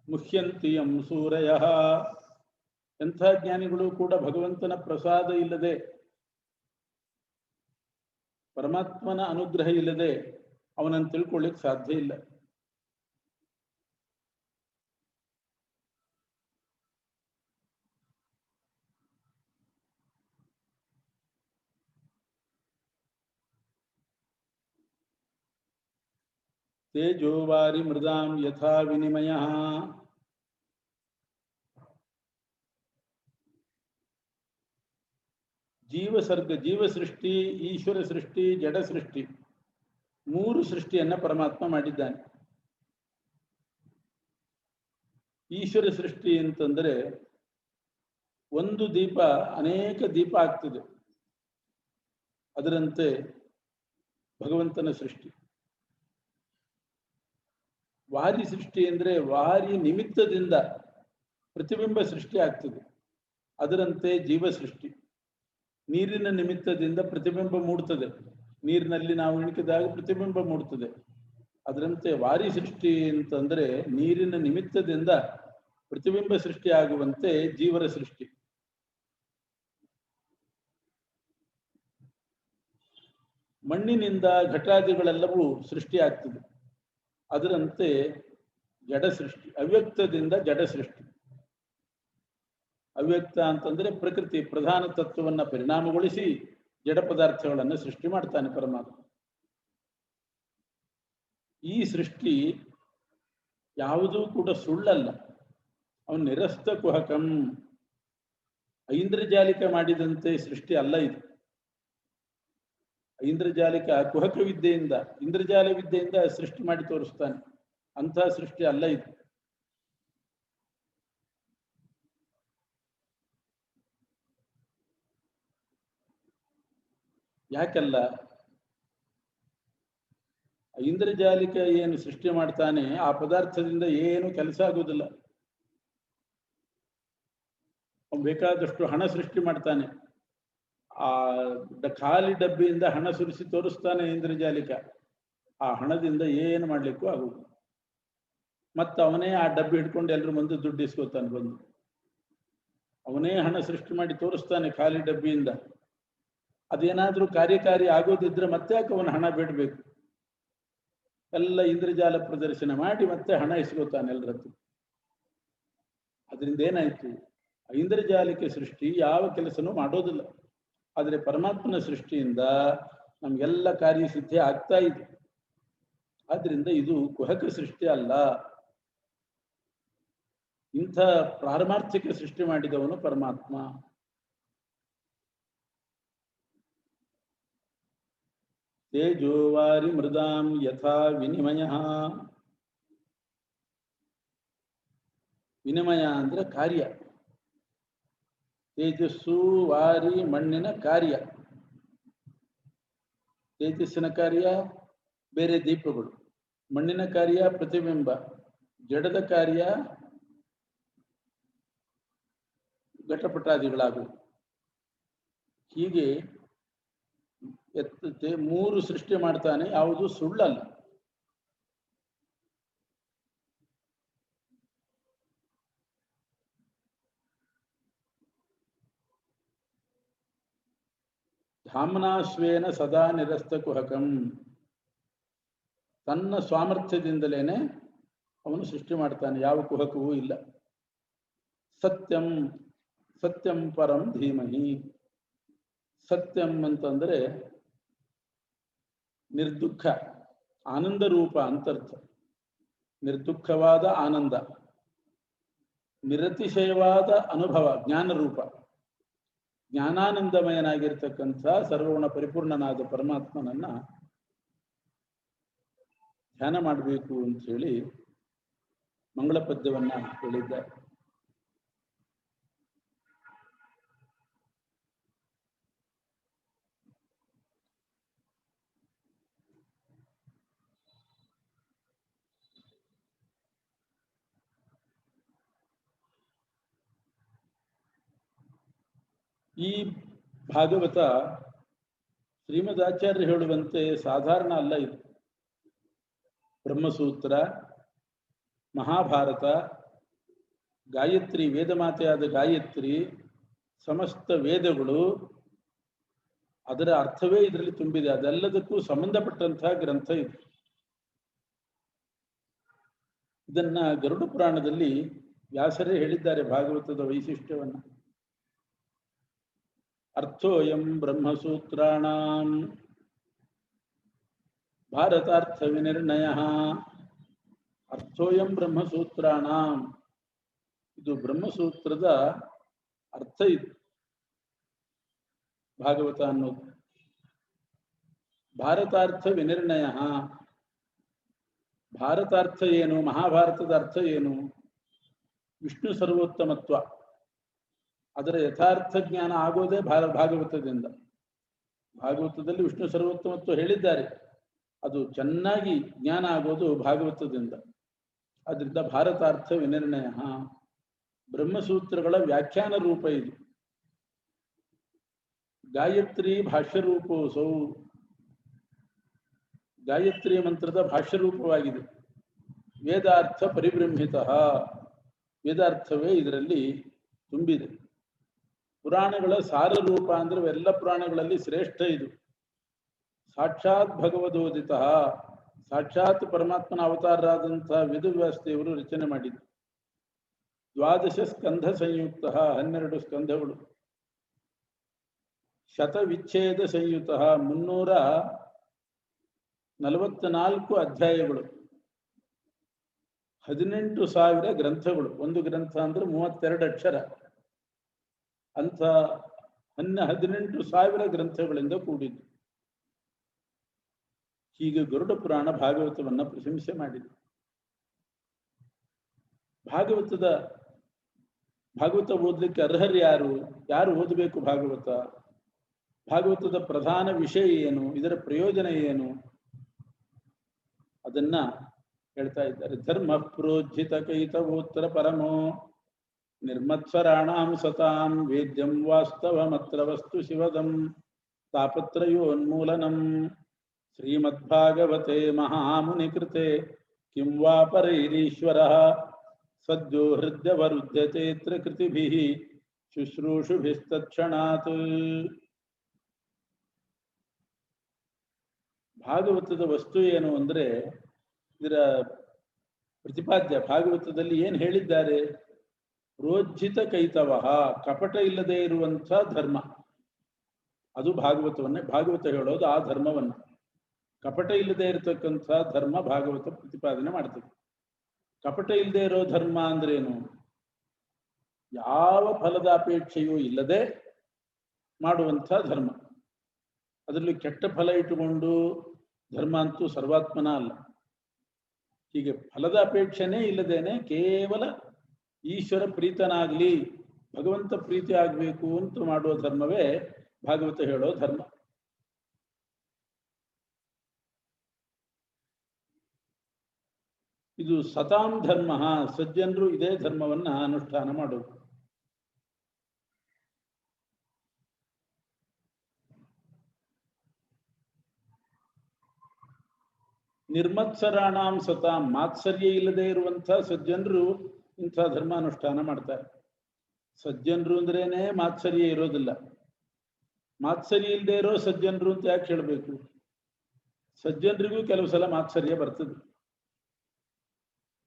ಮುಹ್ಯಂತಿಯಂ ಸೂರಯ. ಎಂಥ ಜ್ಞಾನಿಗಳು ಕೂಡ ಭಗವಂತನ ಪ್ರಸಾದ ಇಲ್ಲದೆ, ಪರಮಾತ್ಮನ ಅನುಗ್ರಹ ಇಲ್ಲದೆ ಅವನನ್ನು ತಿಳ್ಕೊಳ್ಳಿಕ್ಕೆ ಸಾಧ್ಯ ಇಲ್ಲ. ತೇಜೋವಾರಿ ಮೃದಾಂ ಯಥಾ ವಿನಿಮಯ. ಜೀವಸರ್ಗ, ಜೀವ ಸೃಷ್ಟಿ, ಈಶ್ವರ ಸೃಷ್ಟಿ, ಜಡ ಸೃಷ್ಟಿ, ಮೂರು ಸೃಷ್ಟಿಯನ್ನ ಪರಮಾತ್ಮ ಮಾಡಿದ್ದಾನೆ. ಈಶ್ವರ ಸೃಷ್ಟಿ ಅಂತಂದ್ರೆ ಒಂದು ದೀಪ ಅನೇಕ ದೀಪ ಆಗ್ತದೆ, ಅದರಂತೆ ಭಗವಂತನ ಸೃಷ್ಟಿ. ವಾರಿ ಸೃಷ್ಟಿ ಅಂದ್ರೆ ವಾರಿ ನಿಮಿತ್ತದಿಂದ ಪ್ರತಿಬಿಂಬ ಸೃಷ್ಟಿ ಆಗ್ತದೆ, ಅದರಂತೆ ಜೀವ ಸೃಷ್ಟಿ. ನೀರಿನ ನಿಮಿತ್ತದಿಂದ ಪ್ರತಿಬಿಂಬ ಮೂಡ್ತದೆ, ನೀರಿನಲ್ಲಿ ನಾವು ಇಣುಕಿದಾಗ ಪ್ರತಿಬಿಂಬ ಮೂಡ್ತದೆ. ಅದರಂತೆ ವಾರಿ ಸೃಷ್ಟಿ ಅಂತಂದ್ರೆ ನೀರಿನ ನಿಮಿತ್ತದಿಂದ ಪ್ರತಿಬಿಂಬ ಸೃಷ್ಟಿ ಆಗುವಂತೆ ಜೀವರ ಸೃಷ್ಟಿ. ಮಣ್ಣಿನಿಂದ ಘಟಾದಿಗಳೆಲ್ಲವೂ ಸೃಷ್ಟಿ ಆಗ್ತದೆ, ಅದರಂತೆ ಜಡ ಸೃಷ್ಟಿ. ಅವ್ಯಕ್ತದಿಂದ ಜಡ ಸೃಷ್ಟಿ. ಅವ್ಯಕ್ತ ಅಂತಂದ್ರೆ ಪ್ರಕೃತಿ ಪ್ರಧಾನ ತತ್ವವನ್ನು ಪರಿಣಾಮಗೊಳಿಸಿ ಜಡ ಪದಾರ್ಥಗಳನ್ನು ಸೃಷ್ಟಿ ಮಾಡ್ತಾನೆ ಪರಮಾತ್ಮ. ಈ ಸೃಷ್ಟಿ ಯಾವುದೂ ಕೂಡ ಸುಳ್ಳಲ್ಲ. ಅವನು ನಿರಸ್ತ ಕುಹಕಂ, ಐಂದ್ರಜಾಲಿಕ ಮಾಡಿದಂತೆ ಸೃಷ್ಟಿ ಅಲ್ಲ ಇದು. ಐಂದ್ರಜಾಲಿಕ ಕುಹಕ ವಿದ್ಯೆಯಿಂದ, ಇಂದ್ರಜಾಲ ವಿದ್ಯೆಯಿಂದ ಸೃಷ್ಟಿ ಮಾಡಿ ತೋರಿಸ್ತಾನೆ, ಅಂಥ ಸೃಷ್ಟಿ ಅಲ್ಲ ಇದು. ಯಾಕಲ್ಲ? ಐಂದ್ರಜಾಲಿಕ ಏನು ಸೃಷ್ಟಿ ಮಾಡ್ತಾನೆ ಆ ಪದಾರ್ಥದಿಂದ ಏನು ಕೆಲಸ ಆಗುವುದಿಲ್ಲ. ಅವನು ಬೇಕಾದಷ್ಟು ಹಣ ಸೃಷ್ಟಿ ಮಾಡ್ತಾನೆ, ಆ ಖಾಲಿ ಡಬ್ಬಿಯಿಂದ ಹಣ ಸುರಿಸಿ ತೋರಿಸ್ತಾನೆ ಇಂದ್ರಜಾಲಿಕ. ಆ ಹಣದಿಂದ ಏನು ಮಾಡ್ಲಿಕ್ಕೂ ಆಗುವುದು. ಮತ್ತೆ ಅವನೇ ಆ ಡಬ್ಬಿ ಹಿಡ್ಕೊಂಡು ಎಲ್ಲರ ಮುಂದೆ ದುಡ್ಡು ಇಸ್ಕೋತಾನೆ ಬಂದು. ಅವನೇ ಹಣ ಸೃಷ್ಟಿ ಮಾಡಿ ತೋರಿಸ್ತಾನೆ ಖಾಲಿ ಡಬ್ಬಿಯಿಂದ. ಅದೇನಾದ್ರೂ ಕಾರ್ಯಕಾರಿ ಆಗೋದಿದ್ರೆ ಮತ್ತೆ ಯಾಕೆ ಅವನ ಹಣ ಬಿಡಬೇಕು? ಎಲ್ಲ ಇಂದ್ರಜಾಲ ಪ್ರದರ್ಶನ ಮಾಡಿ ಮತ್ತೆ ಹಣ ಇಸ್ಕೋತಾನೆ ಎಲ್ಲರದ್ದು. ಅದರಿಂದ ಏನಾಯ್ತು? ಐಂದ್ರಜಾಲಿಕ ಸೃಷ್ಟಿ ಯಾವ ಕೆಲಸನೂ ಮಾಡೋದಿಲ್ಲ. ಆದರೆ ಪರಮಾತ್ಮನ ಸೃಷ್ಟಿಯಿಂದ ನಮ್ಗೆಲ್ಲ ಕಾರ್ಯಸಿದ್ಧಿ ಆಗ್ತಾ ಇದೆ. ಆದ್ರಿಂದ ಇದು ಕುಹಕ ಸೃಷ್ಟಿ ಅಲ್ಲ. ಇಂಥ ಪಾರಮಾರ್ಥಿಕ ಸೃಷ್ಟಿ ಮಾಡಿದವನು ಪರಮಾತ್ಮ. ತೇಜೋವಾರಿ ಮೃದಾಂ ಯಥಾ ವಿನಿಮಯ. ವಿನಿಮಯ ಅಂದ್ರೆ ಕಾರ್ಯ. ತೇಜಸ್ಸು ವಾರಿ ಮಣ್ಣಿನ ಕಾರ್ಯ. ತೇಜಸ್ಸಿನ ಕಾರ್ಯ ಬೇರೆ ದೀಪಗಳು, ಮಣ್ಣಿನ ಕಾರ್ಯ ಪ್ರತಿಬಿಂಬ, ಜಡದ ಕಾರ್ಯ ಘಟಪಟಾದಿಗಳಾಗುವ. ಹೀಗೆ ಮೂರು ಸೃಷ್ಟಿ ಮಾಡ್ತಾನೆ, ಯಾವುದು ಸುಳ್ಳಲ್ಲ. ಧಾಮ್ನಾಶ್ವೇನ ಸದಾ ನಿರಸ್ತ ಕುಹಕಂ. ತನ್ನ ಸಾಮರ್ಥ್ಯದಿಂದಲೇನೆ ಅವನು ಸೃಷ್ಟಿ ಮಾಡ್ತಾನೆ, ಯಾವ ಕುಹಕವೂ ಇಲ್ಲ. ಸತ್ಯಂ ಸತ್ಯಂ ಪರಂ ಧೀಮಹಿ. ಸತ್ಯಂ ಅಂತಂದ್ರೆ ನಿರ್ದುಃಖ ಆನಂದ ರೂಪ ಅಂತರ್ಥ. ನಿರ್ದುಃಖವಾದ ಆನಂದ, ನಿರತಿಶಯವಾದ ಅನುಭವ ಜ್ಞಾನ ರೂಪ. ಜ್ಞಾನಾನಂದಮಯನಾಗಿರ್ತಕ್ಕಂಥ ಸರ್ವಗುಣ ಪರಿಪೂರ್ಣನಾದ ಪರಮಾತ್ಮನನ್ನ ಧ್ಯಾನ ಮಾಡಬೇಕು ಅಂತ ಹೇಳಿ ಮಂಗಳ ಪದ್ಯವನ್ನ ಹೇಳಿದ್ದಾರೆ. ಈ ಭಾಗವತ ಶ್ರೀಮದಾಚಾರ್ಯ ಹೇಳುವಂತೆ ಸಾಧಾರಣ ಅಲ್ಲ. ಇದು ಬ್ರಹ್ಮಸೂತ್ರ, ಮಹಾಭಾರತ, ಗಾಯತ್ರಿ, ವೇದಮಾತೆಯಾದ ಗಾಯತ್ರಿ, ಸಮಸ್ತ ವೇದಗಳು, ಅದರ ಅರ್ಥವೇ ಇದರಲ್ಲಿ ತುಂಬಿದೆ. ಅದೆಲ್ಲದಕ್ಕೂ ಸಂಬಂಧಪಟ್ಟಂತಹ ಗ್ರಂಥ ಇದು. ಇದನ್ನ ಗರುಡ ಪುರಾಣದಲ್ಲಿ ವ್ಯಾಸರೇ ಹೇಳಿದ್ದಾರೆ ಭಾಗವತದ ವೈಶಿಷ್ಟ್ಯವನ್ನ. ಅರ್ಥೋಯಂ ಬ್ರಹ್ಮಸೂತ್ರಾಣಾಂ ಭಾರತಾರ್ಥ ವಿನಿರ್ಣಯ. ಅರ್ಥೋಯಂ ಬ್ರಹ್ಮಸೂತ್ರಾಣಾಂ, ಇದು ಬ್ರಹ್ಮಸೂತ್ರದ ಅರ್ಥ. ಇದು ಭಾಗವತ ಅನ್ನೋದು. ಭಾರತಾರ್ಥ ವಿನಿರ್ಣಯ, ಭಾರತಾರ್ಥ ಏನು, ಮಹಾಭಾರತದ ಅರ್ಥ ಏನು, ವಿಷ್ಣು ಸರ್ವೋತ್ತಮತ್ವ, ಅದರ ಯಥಾರ್ಥ ಜ್ಞಾನ ಆಗೋದೇ ಭಾಗವತದಿಂದ. ಭಾಗವತದಲ್ಲಿ ವಿಷ್ಣು ಸರ್ವೋತ್ತಮತ್ವ ಹೇಳಿದ್ದಾರೆ, ಅದು ಚೆನ್ನಾಗಿ ಜ್ಞಾನ ಆಗೋದು ಭಾಗವತದಿಂದ. ಅದರಿಂದ ಭಾರತಾರ್ಥ ವಿನಿರ್ಣಯ, ಬ್ರಹ್ಮಸೂತ್ರಗಳ ವ್ಯಾಖ್ಯಾನ ರೂಪ ಇದು. ಗಾಯತ್ರಿ ಭಾಷ್ಯರೂಪೋಸೌ, ಗಾಯತ್ರಿ ಮಂತ್ರದ ಭಾಷ್ಯರೂಪವಾಗಿದೆ. ವೇದಾರ್ಥ ಪರಿಬ್ರಹ್ಮಿತ, ವೇದಾರ್ಥವೇ ಇದರಲ್ಲಿ ತುಂಬಿದೆ. ಪುರಾಣಗಳ ಸಾರ ರೂಪ ಅಂದ್ರೆ ಎಲ್ಲ ಪುರಾಣಗಳಲ್ಲಿ ಶ್ರೇಷ್ಠ ಇದು. ಸಾಕ್ಷಾತ್ ಭಗವದೋದಿತ, ಸಾಕ್ಷಾತ್ ಪರಮಾತ್ಮನ ಅವತಾರರಾದಂತಹ ವೇದವ್ಯಾಸದೇವರು ರಚನೆ ಮಾಡಿದ್ದು. 12 ಸ್ಕಂಧ ಸಂಯುಕ್ತ, 12 ಸ್ಕಂಧಗಳು. ಶತವಿಚ್ಛೇದ ಸಂಯುತ, 344 ಅಧ್ಯಾಯಗಳು. 18,000 ಗ್ರಂಥಗಳು. ಒಂದು ಗ್ರಂಥ ಅಂದ್ರೆ 32 ಅಕ್ಷರ. ಅಂಥ 18,000 ಗ್ರಂಥಗಳಿಂದ ಕೂಡಿದ್ದು. ಹೀಗೆ ಗರುಡ ಪುರಾಣ ಭಾಗವತವನ್ನ ಪ್ರಶಂಸೆ ಮಾಡಿದೆ. ಭಾಗವತ ಓದಲಿಕ್ಕೆ ಅರ್ಹರು ಯಾರು? ಯಾರು ಓದಬೇಕು ಭಾಗವತ? ಭಾಗವತದ ಪ್ರಧಾನ ವಿಷಯ ಏನು, ಇದರ ಪ್ರಯೋಜನ ಏನು, ಅದನ್ನ ಹೇಳ್ತಾ ಇದ್ದಾರೆ. ಧರ್ಮ ಪ್ರೋಜ್ಜಿತ ಕೈತವೋತ್ತರ ಪರಮೋ ನಿರ್ಮತ್ಸರಾಣಾಂ ಸತಾಂ ವೇದ್ಯಂ ವಾಸ್ತವಮತ್ರ ವಸ್ತು ಶಿವದಂ ತಾಪತ್ರಯೋನ್ಮೂಲನಂ ಶ್ರೀಮದ್ಭಾಗವತೆ ಮಹಾಮುನಿಕೃತೆ ಕಿಂ ವಾ ಪರೈರೀಶ್ವರಃ ಸದ್ಯೋ ಹೃದಯವರುದ್ಧತೇತ್ರ ಕೃತಿಭಿಃ ಶುಶ್ರೂಷುಭಿಸ್ತತ್ಕ್ಷಣಾತ್. ಭಾಗವತದ ವಸ್ತು ಏನು ಅಂದ್ರೆ, ಇದರ ಪ್ರತಿಪಾದ್ಯ ಭಾಗವತದಲ್ಲಿ ಏನು ಹೇಳಿದ್ದಾರೆ? ಪ್ರೋಜ್ಜಿತ ಕೈತವ, ಕಪಟ ಇಲ್ಲದೆ ಇರುವಂಥ ಧರ್ಮ, ಅದು ಭಾಗವತವನ್ನೇ. ಭಾಗವತ ಹೇಳೋದು ಆ ಧರ್ಮವನ್ನು. ಕಪಟ ಇಲ್ಲದೆ ಇರತಕ್ಕಂಥ ಧರ್ಮ ಭಾಗವತ ಪ್ರತಿಪಾದನೆ ಮಾಡ್ತದೆ. ಕಪಟ ಇಲ್ಲದೆ ಇರೋ ಧರ್ಮ ಅಂದ್ರೇನು? ಯಾವ ಫಲದ ಅಪೇಕ್ಷೆಯೂ ಇಲ್ಲದೆ ಮಾಡುವಂಥ ಧರ್ಮ. ಅದರಲ್ಲಿ ಕೆಟ್ಟ ಫಲ ಇಟ್ಟುಕೊಂಡು ಧರ್ಮ ಅಂತೂ ಸರ್ವಾತ್ಮನ ಅಲ್ಲ. ಹೀಗೆ ಫಲದ ಅಪೇಕ್ಷೆನೇ ಇಲ್ಲದೇನೆ ಕೇವಲ ಈಶ್ವರ ಪ್ರೀತನಾಗ್ಲಿ, ಭಗವಂತ ಪ್ರೀತಿ ಆಗ್ಬೇಕು ಅಂತ ಮಾಡುವ ಧರ್ಮವೇ ಭಾಗವತ ಹೇಳೋ ಧರ್ಮ. ಇದು ಸತಾಂ ಧರ್ಮ, ಸಜ್ಜನರು ಇದೇ ಧರ್ಮವನ್ನ ಅನುಷ್ಠಾನ ಮಾಡೋದು. ನಿರ್ಮತ್ಸರಾಣಾಂ ಸತಾಂ, ಮಾತ್ಸರ್ಯ ಇಲ್ಲದೆ ಇರುವಂಥ ಸಜ್ಜನರು ಇಂಥ ಧರ್ಮ ಅನುಷ್ಠಾನ ಮಾಡ್ತಾರೆ. ಸಜ್ಜನರು ಅಂದ್ರೇನೆ ಮಾತ್ಸರ್ಯ ಇರೋದಿಲ್ಲ. ಮಾತ್ಸರ್ಯ ಇಲ್ಲದೆ ಇರೋ ಸಜ್ಜನರು ಅಂತ ಯಾಕೆ ಹೇಳಬೇಕು? ಸಜ್ಜನರಿಗೂ ಕೆಲವು ಸಲ ಮಾತ್ಸರ್ಯ ಬರ್ತದೆ.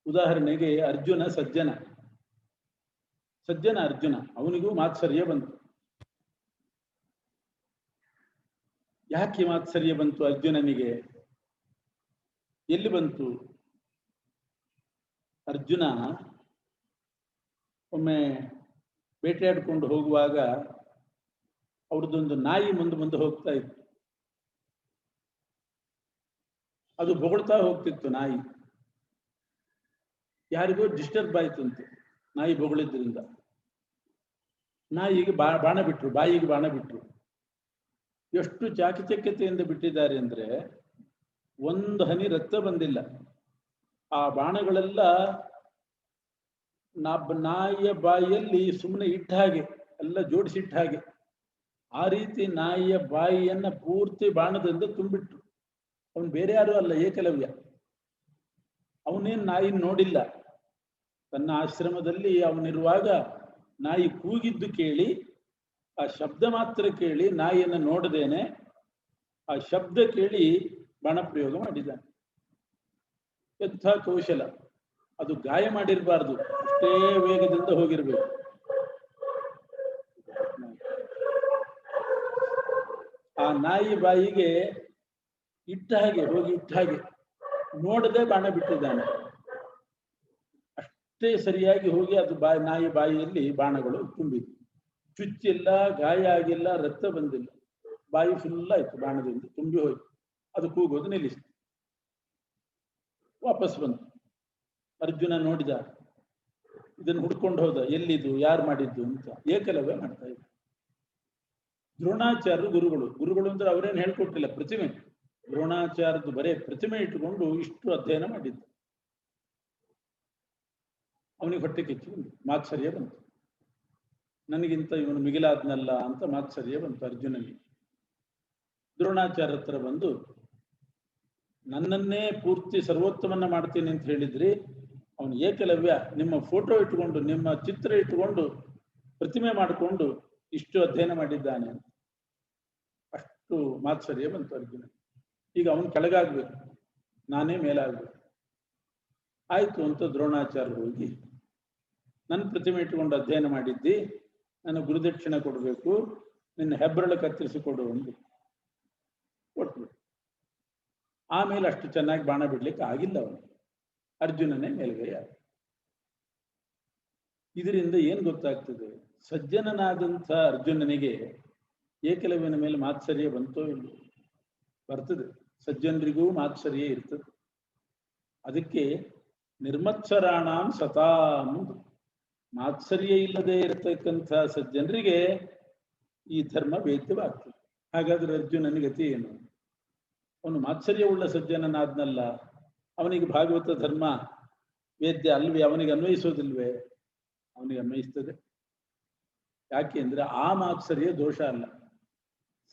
ಉದಾಹರಣೆಗೆ ಅರ್ಜುನ ಸಜ್ಜನ ಅರ್ಜುನ, ಅವನಿಗೂ ಮಾತ್ಸರ್ಯ ಬಂತು. ಯಾಕೆ ಮಾತ್ಸರ್ಯ ಬಂತು ಅರ್ಜುನನಿಗೆ? ಎಲ್ಲಿ ಬಂತು? ಅರ್ಜುನ ಒಮ್ಮೆ ಬೇಟೆಯಾಡ್ಕೊಂಡು ಹೋಗುವಾಗ ಅವ್ರದ್ದೊಂದು ನಾಯಿ ಮುಂದೆ ಹೋಗ್ತಾ ಇತ್ತು. ಅದು ಬೊಗಳ್ತಾ ಹೋಗ್ತಿತ್ತು ನಾಯಿ. ಯಾರಿಗೋ ಡಿಸ್ಟರ್ಬ್ ಆಯ್ತಂತೆ ನಾಯಿ ಬೊಗಳಿದ್ರಿಂದ. ನಾಯಿಗೆ ಬಾಣ ಬಿಟ್ರು, ಬಾಯಿಗೆ ಬಾಣ ಬಿಟ್ರು. ಎಷ್ಟು ಚಾಕಚಕ್ಯತೆಯಿಂದ ಬಿಟ್ಟಿದ್ದಾರೆ ಅಂದ್ರೆ ಒಂದು ಹನಿ ರಕ್ತ ಬಂದಿಲ್ಲ. ಆ ಬಾಣಗಳೆಲ್ಲ ನಾಯಿಯ ಬಾಯಿಯಲ್ಲಿ ಸುಮ್ಮನೆ ಇಟ್ಟ ಹಾಗೆ, ಎಲ್ಲ ಜೋಡಿಸಿಟ್ಟ ಹಾಗೆ. ಆ ರೀತಿ ನಾಯಿಯ ಬಾಯಿಯನ್ನ ಪೂರ್ತಿ ಬಾಣದಿಂದ ತುಂಬಿಟ್ರು. ಅವನು ಬೇರೆ ಯಾರು ಅಲ್ಲ, ಏಕಲವ್ಯ. ಅವನೇನ್ ನಾಯಿ ನೋಡಿಲ್ಲ. ತನ್ನ ಆಶ್ರಮದಲ್ಲಿ ಅವನಿರುವಾಗ ನಾಯಿ ಕೂಗಿದ್ದು ಕೇಳಿ, ಆ ಶಬ್ದ ಮಾತ್ರ ಕೇಳಿ, ನಾಯಿಯನ್ನು ನೋಡದೇನೆ ಆ ಶಬ್ದ ಕೇಳಿ ಬಾಣ ಪ್ರಯೋಗ ಮಾಡಿದ್ದಾನೆ. ಎಂಥ ಕೌಶಲ! ಅದು ಗಾಯ ಮಾಡಿರಬಾರ್ದು, ಅಷ್ಟೇ ವೇಗದಿಂದ ಹೋಗಿರ್ಬೇಕು. ಆ ನಾಯಿ ಬಾಯಿಗೆ ಇಟ್ಟ ಹಾಗೆ ಹೋಗಿ ಇಟ್ಟ ಹಾಗೆ ನೋಡದೆ ಬಾಣ ಬಿಟ್ಟಿದ್ದಾನೆ. ಅಷ್ಟೇ ಸರಿಯಾಗಿ ಹೋಗಿ ಅದು ನಾಯಿ ಬಾಯಿಯಲ್ಲಿ ಬಾಣಗಳು ತುಂಬಿತು. ಚುಚ್ಚಿಲ್ಲ, ಗಾಯ ಆಗಿಲ್ಲ, ರಕ್ತ ಬಂದಿಲ್ಲ. ಬಾಯಿ ಫುಲ್ ಆಯ್ತು, ಬಾಣದಿಂದ ತುಂಬಿ ಹೋಯ್ತು. ಅದು ಕೂಗೋದು ನಿಲ್ಲಿಸಿತು. ವಾಪಸ್ ಬಂತು. ಅರ್ಜುನ ನೋಡಿದ, ಇದನ್ನು ಹುಡ್ಕೊಂಡು ಹೋದ, ಎಲ್ಲಿದು, ಯಾರು ಮಾಡಿದ್ದು ಅಂತ. ಏಕಲವ್ಯ ಮಾಡ್ತಾ ಇದ್ದ. ದ್ರೋಣಾಚಾರ್ಯರು ಗುರುಗಳು ಅಂದ್ರೆ ಅವರೇನು ಹೇಳ್ಕೊಟ್ಟಿಲ್ಲ, ಪ್ರತಿಮೆ. ದ್ರೋಣಾಚಾರ್ಯದು ಬರೇ ಪ್ರತಿಮೆ ಇಟ್ಟುಕೊಂಡು ಇಷ್ಟು ಅಧ್ಯಯನ ಮಾಡಿದ್ದು. ಅವನಿಗೆ ಹೊಟ್ಟೆ ಕಿಚ್ಚು ಬಂತು, ಮಾತ್ಸರ್ಯ ಬಂತು. ನನಗಿಂತ ಇವನು ಮಿಗಿಲಾದ್ನಲ್ಲ ಅಂತ ಮಾತ್ಸರ್ಯ ಬಂತು ಅರ್ಜುನನಿಗೆ. ದ್ರೋಣಾಚಾರ್ಯ ಹತ್ರ ಬಂದು, ನನ್ನನ್ನೇ ಪೂರ್ತಿ ಸರ್ವೋತ್ತಮನ್ನ ಮಾಡ್ತೀನಿ ಅಂತ ಹೇಳಿದ್ರಿ, ಅವನು ಏಕಲವ್ಯ ನಿಮ್ಮ ಫೋಟೋ ಇಟ್ಟುಕೊಂಡು, ನಿಮ್ಮ ಚಿತ್ರ ಇಟ್ಟುಕೊಂಡು, ಪ್ರತಿಮೆ ಮಾಡಿಕೊಂಡು ಇಷ್ಟು ಅಧ್ಯಯನ ಮಾಡಿದ್ದಾನೆ ಅಂತ. ಅಷ್ಟು ಮಾತ್ಸರ್ಯ ಬಂತು ಅರ್ಜುನ. ಈಗ ಅವನು ಕೆಳಗಾಗ್ಬೇಕು, ನಾನೇ ಮೇಲಾಗ್ಬೇಕು. ಆಯ್ತು ಅಂತ ದ್ರೋಣಾಚಾರ್ಯ ಹೋಗಿ, ನನ್ನ ಪ್ರತಿಮೆ ಇಟ್ಟುಕೊಂಡು ಅಧ್ಯಯನ ಮಾಡಿದ್ದಿ, ನನ್ನ ಗುರುದಕ್ಷಿಣೆ ಕೊಡಬೇಕು, ನಿನ್ನ ಹೆಬ್ಬರಳು ಕತ್ತರಿಸಿಕೊಡು ಎಂದು ಕೊಟ್ಬಿಟ್ಟು. ಆಮೇಲೆ ಅಷ್ಟು ಚೆನ್ನಾಗಿ ಬಾಣ ಬಿಡ್ಲಿಕ್ಕೆ ಆಗಿಲ್ಲ ಅವನು. ಅರ್ಜುನನೇ ಮೇಲ್ಗೈ. ಇದರಿಂದ ಏನ್ ಗೊತ್ತಾಗ್ತದೆ? ಸಜ್ಜನನಾದಂಥ ಅರ್ಜುನನಿಗೆ ಏಕಲವ್ಯನ ಮೇಲೆ ಮಾತ್ಸರ್ಯ ಬಂತೋ ಇಲ್ಲ? ಬರ್ತದೆ. ಸಜ್ಜನರಿಗೂ ಮಾತ್ಸರ್ಯ ಇರ್ತದೆ. ಅದಕ್ಕೆ ನಿರ್ಮತ್ಸರಾಣಾಂ ಸತಾಂ, ಮಾತ್ಸರ್ಯ ಇಲ್ಲದೆ ಇರತಕ್ಕಂಥ ಸಜ್ಜನರಿಗೆ ಈ ಧರ್ಮ ವೇದ್ಯವಾಗ್ತದೆ. ಹಾಗಾದ್ರೆ ಅರ್ಜುನನ ಗತಿ ಏನು? ಅವನು ಮಾತ್ಸರ್ಯವುಳ್ಳ ಸಜ್ಜನನಾದ್ನಲ್ಲ, ಅವನಿಗೆ ಭಾಗವತ ಧರ್ಮ ವೇದ್ಯ ಅಲ್ವೇ? ಅವನಿಗೆ ಅನ್ವಯಿಸೋದಿಲ್ವೇ? ಅವನಿಗೆ ಅನ್ವಯಿಸ್ತದೆ. ಯಾಕೆ ಅಂದ್ರೆ ಆ ಮಾತ್ಸರ್ಯ ದೋಷ ಅಲ್ಲ.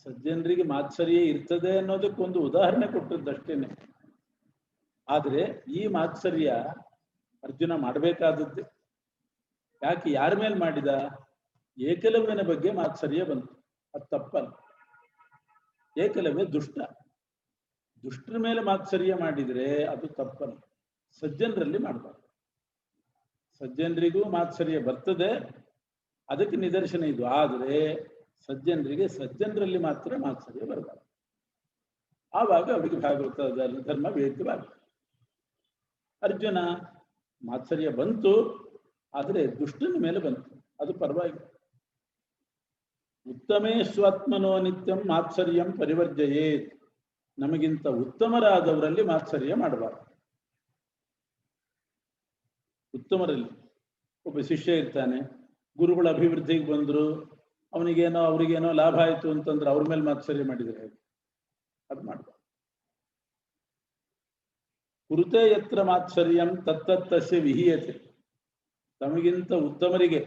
ಸಜ್ಜನರಿಗೆ ಮಾತ್ಸರ್ಯ ಇರ್ತದೆ ಅನ್ನೋದಕ್ಕೊಂದು ಉದಾಹರಣೆ ಕೊಟ್ಟದ್ದಷ್ಟೇನೆ. ಆದ್ರೆ ಈ ಮಾತ್ಸರ್ಯ ಅರ್ಜುನ ಮಾಡಬೇಕಾದದ್ದೇ. ಯಾಕೆ? ಯಾರ ಮೇಲೆ ಮಾಡಿದ? ಏಕಲವ್ಯನ ಬಗ್ಗೆ ಮಾತ್ಸರ್ಯ ಬಂತು. ಅದು ತಪ್ಪಲ್ಲ. ಏಕಲವ್ಯ ದುಷ್ಟ. ದುಷ್ಟರ ಮೇಲೆ ಮಾತ್ಸರ್ಯ ಮಾಡಿದ್ರೆ ಅದು ತಪ್ಪಲ್ಲ. ಸಜ್ಜನರಲ್ಲಿ ಮಾಡಬಾರ್ದು. ಸಜ್ಜನರಿಗೂ ಮಾತ್ಸರ್ಯ ಬರ್ತದೆ, ಅದಕ್ಕೆ ನಿದರ್ಶನ ಇದು. ಆದರೆ ಸಜ್ಜನರಿಗೆ ಸಜ್ಜನರಲ್ಲಿ ಮಾತ್ರ ಮಾತ್ಸರ್ಯ ಬರಬಾರ್ದು. ಆವಾಗ ಅವರಿಗೆ ಭಾಗವತ ಧರ್ಮ ವೇದ್ಯವಾಗ್ತದೆ. ಅರ್ಜುನ ಮಾತ್ಸರ್ಯ ಬಂತು, ಆದರೆ ದುಷ್ಟನ ಮೇಲೆ ಬಂತು, ಅದು ಪರವಾಗಿಲ್ಲ. ಉತ್ತಮೇ ಸ್ವಾತ್ಮನೋ ನಿತ್ಯಂ ಮಾತ್ಸರ್ಯಂ ಪರಿವರ್ಜಯೇತ್. ನಮಗಿಂತ ಉತ್ತಮರಾದವರಲ್ಲಿ ಮಾತ್ಸರ್ಯ ಮಾಡಬಾರ್ದು. ಉತ್ತಮರಲ್ಲಿ ಒಬ್ಬ ಶಿಷ್ಯ ಇರ್ತಾನೆ, ಗುರುಗಳ ಅಭಿವೃದ್ಧಿಗೆ ಬಂದ್ರು, ಅವನಿಗೇನೋ ಅವ್ರಿಗೇನೋ ಲಾಭ ಆಯ್ತು ಅಂತಂದ್ರೆ ಅವ್ರ ಮೇಲೆ ಮಾತ್ಸರ್ಯ ಮಾಡಿದ್ರೆ ಹೇಗೆ? ಅದು ಮಾಡಬಾರ್ದು. ಕುರುತೆ ಯತ್ರ ಮಾತ್ಸರ್ಯಂ ತತ್ತತ್ತಸ್ಯ ವಿಹೀಯತೆ. ತಮಗಿಂತ ಉತ್ತಮರಿಗೆ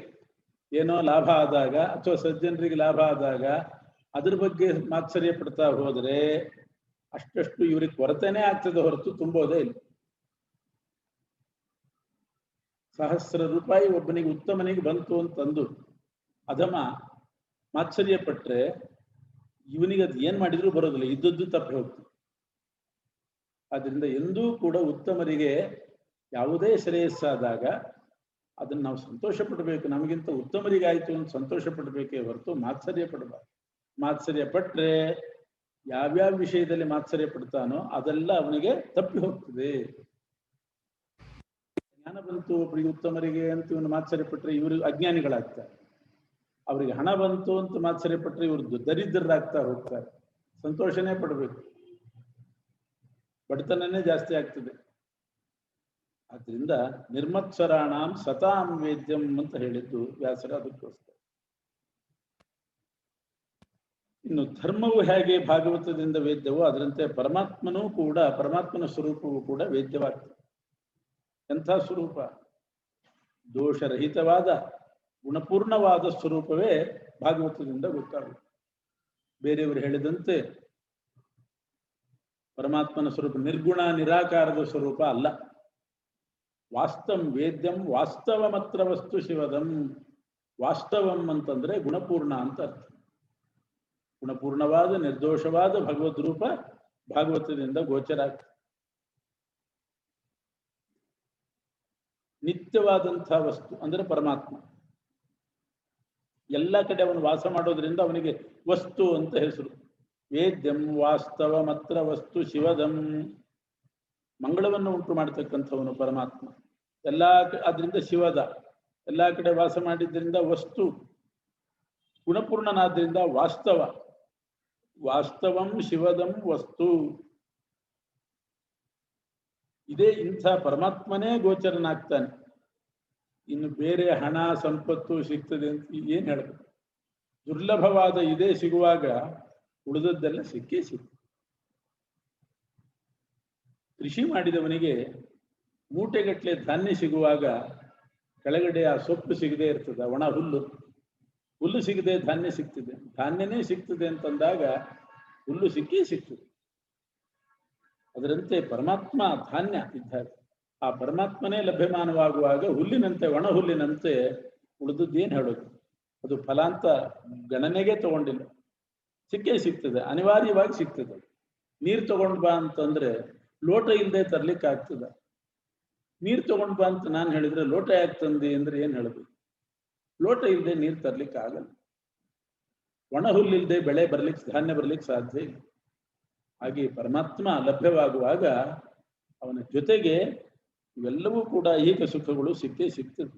ಏನೋ ಲಾಭ ಆದಾಗ ಅಥವಾ ಸಜ್ಜನರಿಗೆ ಲಾಭ ಆದಾಗ ಅದ್ರ ಬಗ್ಗೆ ಮಾತ್ಸರ್ಯ ಪಡ್ತಾ ಹೋದ್ರೆ ಅಷ್ಟಷ್ಟು ಇವ್ರಿಗೆ ಕೊರತೆನೇ ಆಗ್ತದೆ ಹೊರತು ತುಂಬೋದೇ ಇಲ್ಲ. 1000 ರೂಪಾಯಿ ಒಬ್ಬನಿಗೆ ಉತ್ತಮನಿಗೆ ಬಂತು ಅಂತಂದು ಅಧಮ ಮಾತ್ಸರ್ಯ ಪಟ್ರೆ ಇವನಿಗೆ ಅದು ಏನ್ ಮಾಡಿದ್ರು ಬರೋದಿಲ್ಲ, ಇದ್ದದ್ದು ತಪ್ಪಿ ಹೋಗ್ತದೆ. ಆದ್ರಿಂದ ಎಂದೂ ಕೂಡ ಉತ್ತಮರಿಗೆ ಯಾವುದೇ ಶ್ರೇಯಸ್ಸಾದಾಗ ಅದನ್ನ ನಾವು ಸಂತೋಷ ಪಡಬೇಕು. ನಮಗಿಂತ ಉತ್ತಮರಿಗಾಯ್ತು ಅಂತ ಸಂತೋಷ ಪಡಬೇಕೇ ಹೊರತು ಮಾತ್ಸರ್ಯ ಪಡಬಾರ್ದು. ಮಾತ್ಸರ್ಯ ಪಟ್ರೆ ಯಾವ್ಯಾವ ವಿಷಯದಲ್ಲಿ ಮಾತ್ಸರ್ಯ ಪಡ್ತಾನೋ ಅದೆಲ್ಲ ಅವನಿಗೆ ತಪ್ಪಿ ಹೋಗ್ತದೆ. ಜ್ಞಾನ ಬಂತು ಒಬ್ಬರಿಗೆ ಉತ್ತಮರಿಗೆ ಅಂತ ಇವನು ಮಾತ್ಸರ್ಯ ಪಟ್ರೆ ಇವರು ಅಜ್ಞಾನಿಗಳಾಗ್ತಾರೆ. ಅವರಿಗೆ ಹಣ ಬಂತು ಅಂತ ಮಾತ್ಸರ್ಯ ಪಟ್ರೆ ಇವ್ರದ್ದು ದರಿದ್ರರಾಗ್ತಾ ಹೋಗ್ತಾರೆ. ಸಂತೋಷನೇ ಪಡಬೇಕು, ಬಡತನನೇ ಜಾಸ್ತಿ ಆಗ್ತದೆ. ಆದ್ರಿಂದ ನಿರ್ಮತ್ಸರಾಣಾಂ ಸತಾಂ ವೇದ್ಯಂ ಅಂತ ಹೇಳಿದ್ದು ವ್ಯಾಸರ ಅದಕ್ಕೋಸ್ಕರ. ಇನ್ನು ಧರ್ಮವು ಹೇಗೆ ಭಾಗವತದಿಂದ ವೇದ್ಯವೋ ಅದರಂತೆ ಪರಮಾತ್ಮನೂ ಕೂಡ, ಪರಮಾತ್ಮನ ಸ್ವರೂಪವೂ ಕೂಡ ವೇದ್ಯವಾಗ್ತದೆ. ಎಂಥ ಸ್ವರೂಪ? ದೋಷರಹಿತವಾದ ಗುಣಪೂರ್ಣವಾದ ಸ್ವರೂಪವೇ ಭಾಗವತದಿಂದ ಗೊತ್ತಾಗುತ್ತೆ. ಬೇರೆಯವರು ಹೇಳಿದಂತೆ ಪರಮಾತ್ಮನ ಸ್ವರೂಪ ನಿರ್ಗುಣ ನಿರಾಕಾರದ ಸ್ವರೂಪ ಅಲ್ಲ. ವಾಸ್ತವಂ ವೇದ್ಯಂ ವಾಸ್ತವಮತ್ರ ವಸ್ತು ಶಿವದಂ. ವಾಸ್ತವಂ ಅಂತಂದ್ರೆ ಗುಣಪೂರ್ಣ ಅಂತ ಅರ್ಥ. ಗುಣಪೂರ್ಣವಾದ ನಿರ್ದೋಷವಾದ ಭಗವದ್ ರೂಪ ಭಾಗವತದಿಂದ ಗೋಚರ ಆಗ್ತದೆ. ನಿತ್ಯವಾದಂತಹ ವಸ್ತು ಅಂದ್ರೆ ಪರಮಾತ್ಮ. ಎಲ್ಲ ಕಡೆ ಅವನು ವಾಸ ಮಾಡೋದ್ರಿಂದ ಅವನಿಗೆ ವಸ್ತು ಅಂತ ಹೆಸರು. ವೇದ್ಯಂ ವಾಸ್ತವಮತ್ರ ವಸ್ತು ಶಿವದಂ. ಮಂಗಳವನ್ನು ಉಂಟು ಮಾಡತಕ್ಕಂಥವನು ಪರಮಾತ್ಮ. ಅದರಿಂದ ಶಿವದ ಎಲ್ಲಾ ಕಡೆ ವಾಸ ಮಾಡಿದ್ರಿಂದ ವಸ್ತು. ಗುಣಪೂರ್ಣನಾದ್ರಿಂದ ವಾಸ್ತವ. ವಾಸ್ತವಂ ಶಿವದಂ ವಸ್ತು. ಇದೇ ಇಂಥ ಪರಮಾತ್ಮನೇ ಗೋಚರನಾಗ್ತಾನೆ. ಇನ್ನು ಬೇರೆ ಹಣ ಸಂಪತ್ತು ಸಿಗ್ತದೆ ಅಂತ ಏನ್ ಹೇಳ್ಬೇಕು? ದುರ್ಲಭವಾದ ಇದೇ ಸಿಗುವಾಗ ಉಳಿದದ್ದೆಲ್ಲ ಸಿಕ್ಕೇ ಸಿಗ್ತದೆ. ಕೃಷಿ ಮಾಡಿದವನಿಗೆ ಮೂಟೆಗಟ್ಟಲೆ ಧಾನ್ಯ ಸಿಗುವಾಗ ಕೆಳಗಡೆ ಆ ಸೊಪ್ಪು ಸಿಗದೆ ಇರ್ತದೆ, ಒಣ ಹುಲ್ಲು. ಹುಲ್ಲು ಸಿಗದೆ ಧಾನ್ಯ ಸಿಗ್ತದೆ, ಧಾನ್ಯನೇ ಸಿಗ್ತದೆ ಅಂತಂದಾಗ ಹುಲ್ಲು ಸಿಕ್ಕೇ ಸಿಗ್ತದೆ. ಅದರಂತೆ ಪರಮಾತ್ಮ ಧಾನ್ಯ ಇದ್ದಾಗ ಆ ಪರಮಾತ್ಮನೇ ಲಭ್ಯಮಾನವಾಗುವಾಗ ಹುಲ್ಲಿನಂತೆ ಒಣ ಹುಲ್ಲಿನಂತೆ ಉಳಿದದ್ದೇನು ಹೇಳೋದು? ಅದು ಫಲ ಅಂತ ಗಣನೆಗೆ ತಗೊಂಡಿಲ್ಲ, ಸಿಕ್ಕೇ ಸಿಗ್ತದೆ, ಅನಿವಾರ್ಯವಾಗಿ ಸಿಗ್ತದೆ. ನೀರು ತಗೊಂಡ್ ಬಾ ಅಂತಂದ್ರೆ ಲೋಟ ಇಲ್ಲದೆ ತರ್ಲಿಕ್ಕೆ ಆಗ್ತದ? ನೀರು ತಗೊಂಡ್ ಬಾ ಅಂತ ನಾನು ಹೇಳಿದ್ರೆ ಲೋಟ ಯಾಕೆ ತಂದೆ ಅಂದ್ರೆ ಏನ್ ಹೇಳಬೇಕು? ಲೋಟ ಇಲ್ಲದೆ ನೀರು ತರ್ಲಿಕ್ಕೆ ಆಗಲ್ಲ. ಒಣ ಹುಲ್ಲಿಲ್ಲದೆ ಬೆಳೆ ಬರ್ಲಿಕ್ಕೆ, ಧಾನ್ಯ ಬರ್ಲಿಕ್ಕೆ ಸಾಧ್ಯ ಇಲ್ಲ. ಹಾಗೆ ಪರಮಾತ್ಮ ಲಭ್ಯವಾಗುವಾಗ ಅವನ ಜೊತೆಗೆ ಇವೆಲ್ಲವೂ ಕೂಡ ಐಹಿಕ ಸುಖಗಳು ಸಿಕ್ಕೇ ಸಿಗ್ತದೆ.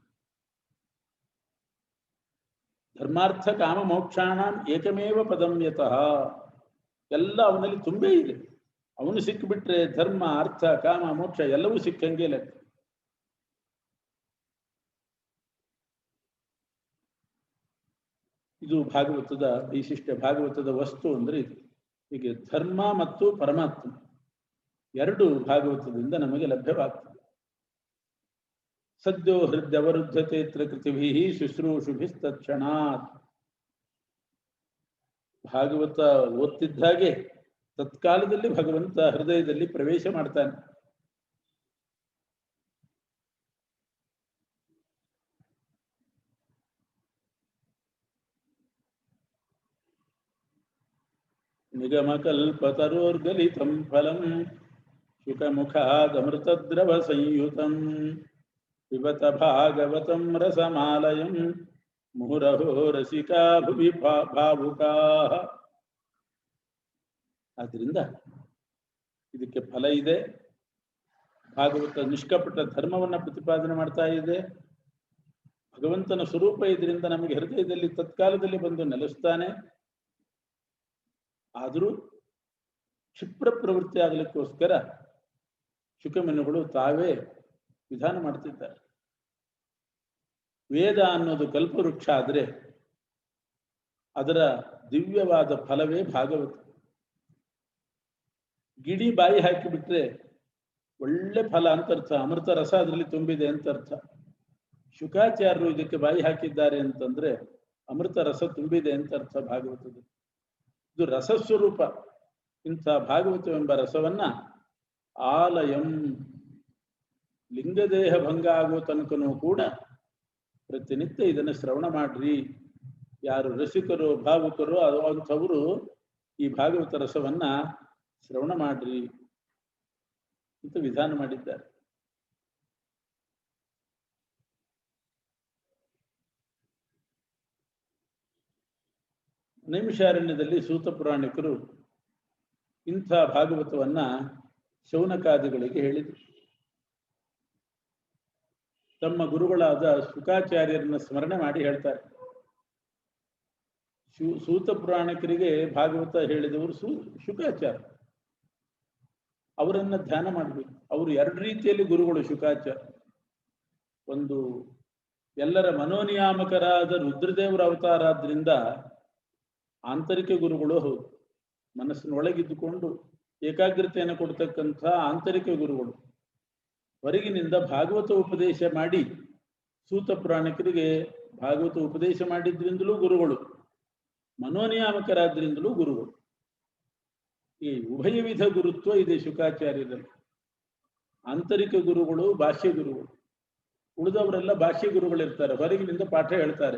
ಧರ್ಮಾರ್ಥ ಕಾಮ ಮೋಕ್ಷಾಣ ಏಕಮೇವ ಪದಂ ಯತಃ. ಎಲ್ಲ ಅವನಲ್ಲಿ ತುಂಬೇ ಇದೆ. ಅವನು ಸಿಕ್ಕಿಬಿಟ್ರೆ ಧರ್ಮ ಅರ್ಥ ಕಾಮ ಮೋಕ್ಷ ಎಲ್ಲವೂ ಸಿಕ್ಕಂಗೆ ಲೆಕ್ಕ. ಇದು ಭಾಗವತದ ವೈಶಿಷ್ಟ್ಯ. ಭಾಗವತದ ವಸ್ತು ಅಂದ್ರೆ ಇದು. ಹೀಗೆ ಧರ್ಮ ಮತ್ತು ಪರಮಾತ್ಮ ಎರಡು ಭಾಗವತದಿಂದ ನಮಗೆ ಲಭ್ಯವಾಗ್ತದೆ. ಸದ್ಯೋ ಹೃದಯವರುದ್ಧತೆ ಕೃತಿಭಿ ಶುಶ್ರೂಷುಭಿಸ್ತಕ್ಷಣಾತ್. ಭಾಗವತ ಓದ್ತಿದ್ದ ಹಾಗೆ ತತ್ಕಾಲದಲ್ಲಿ ಭಗವಂತ ಹೃದಯದಲ್ಲಿ ಪ್ರವೇಶ ಮಾಡ್ತಾನೆ. ನಿಗಮಕಲ್ಪತರೋರ್ಗಲಿತಂ ಫಲಂ ಶುಕಮುಖಾದಮೃತದ್ರವ ಸಂಯುತಂ ಪಿಬತ ಭಾಗವತಂ ರಸಮಾಲಯಂ ಮುಹುರಹೋ ರಸಿಕಾ ಭುವಿ ಭಾವುಕಾಃ. ಆದ್ರಿಂದ ಇದಕ್ಕೆ ಫಲ ಇದೆ. ಭಾಗವತ ನಿಷ್ಕಪಟ ಧರ್ಮವನ್ನ ಪ್ರತಿಪಾದನೆ ಮಾಡ್ತಾ ಇದೆ. ಭಗವಂತನ ಸ್ವರೂಪ ಇದರಿಂದ ನಮಗೆ ಹೃದಯದಲ್ಲಿ ತತ್ಕಾಲದಲ್ಲಿ ಬಂದು ನೆಲೆಸ್ತಾನೆ. ಆದರೂ ಕ್ಷಿಪ್ರ ಪ್ರವೃತ್ತಿ ಆಗಲಿಕ್ಕೋಸ್ಕರ ಶುಕಮುನಿಗಳು ತಾವೇ ವಿಧಾನ ಮಾಡ್ತಿದ್ದಾರೆ. ವೇದ ಅನ್ನೋದು ಕಲ್ಪವೃಕ್ಷ ಆದ್ರೆ ಅದರ ದಿವ್ಯವಾದ ಫಲವೇ ಭಾಗವತ. ಗಿಡಿ ಬಾಯಿ ಹಾಕಿಬಿಟ್ರೆ ಒಳ್ಳೆ ಫಲ ಅಂತ ಅರ್ಥ, ಅಮೃತ ರಸ ಅದರಲ್ಲಿ ತುಂಬಿದೆ ಅಂತ ಅರ್ಥ. ಶುಕಾಚಾರ್ಯರು ಇದಕ್ಕೆ ಬಾಯಿ ಹಾಕಿದ್ದಾರೆ ಅಂತಂದ್ರೆ ಅಮೃತ ರಸ ತುಂಬಿದೆ ಅಂತ ಅರ್ಥ ಭಾಗವತದ. ಇದು ರಸಸ್ವರೂಪ. ಇಂಥ ಭಾಗವತವೆಂಬ ರಸವನ್ನ ಆಲಯಂ, ಲಿಂಗದೇಹ ಭಂಗ ಆಗೋ ತನಕನೂ ಕೂಡ ಪ್ರತಿನಿತ್ಯ ಇದನ್ನು ಶ್ರವಣ ಮಾಡ್ರಿ. ಯಾರು ರಸಿಕರು ಭಾವುಕರು ಅಂಥವರು ಈ ಭಾಗವತ ರಸವನ್ನ ಶ್ರವಣ ಮಾಡ್ರಿ ಅಂತ ವಿಧಾನ ಮಾಡಿದ್ದಾರೆ. ನೈಮಿಷಾರಣ್ಯದಲ್ಲಿ ಸೂತ ಪುರಾಣಿಕರು ಇಂಥ ಭಾಗವತವನ್ನ ಶೌನಕಾದಿಗಳಿಗೆ ಹೇಳಿದರು. ತಮ್ಮ ಗುರುಗಳಾದ ಶುಕಾಚಾರ್ಯರನ್ನ ಸ್ಮರಣೆ ಮಾಡಿ ಹೇಳ್ತಾರೆ. ಸೂತ ಪುರಾಣಿಕರಿಗೆ ಭಾಗವತ ಹೇಳಿದವರು ಶುಕಾಚಾರ್ಯ. ಅವರನ್ನ ಧ್ಯಾನ ಮಾಡಬೇಕು. ಅವರು ಎರಡು ರೀತಿಯಲ್ಲಿ ಗುರುಗಳು ಶುಕಾಚಾರ್ಯ. ಒಂದು ಎಲ್ಲರ ಮನೋನಿಯಾಮಕರಾದ ರುದ್ರದೇವರ ಅವತಾರಾದ್ರಿಂದ ಆಂತರಿಕ ಗುರುಗಳು ಹೌದು. ಮನಸ್ಸಿನೊಳಗಿದ್ದುಕೊಂಡು ಏಕಾಗ್ರತೆಯನ್ನು ಕೊಡ್ತಕ್ಕಂಥ ಆಂತರಿಕ ಗುರುಗಳು. ಹೊರಗಿನಿಂದ ಭಾಗವತ ಉಪದೇಶ ಮಾಡಿ ಸೂತ ಪುರಾಣಿಕರಿಗೆ ಭಾಗವತ ಉಪದೇಶ ಮಾಡಿದ್ರಿಂದಲೂ ಗುರುಗಳು. ಮನೋನಿಯಾಮಕರಾದ್ರಿಂದಲೂ ಗುರುಗಳು. ಈ ಉಭಯ ವಿಧ ಗುರುತ್ವ ಇದೆ ಶುಕಾಚಾರ್ಯರಲ್ಲಿ. ಆಂತರಿಕ ಗುರುಗಳು, ಭಾಷ್ಯ ಗುರುಗಳು. ಉಳಿದವರೆಲ್ಲ ಭಾಷ್ಯ ಗುರುಗಳಿರ್ತಾರೆ, ಹೊರಗಿನಿಂದ ಪಾಠ ಹೇಳ್ತಾರೆ.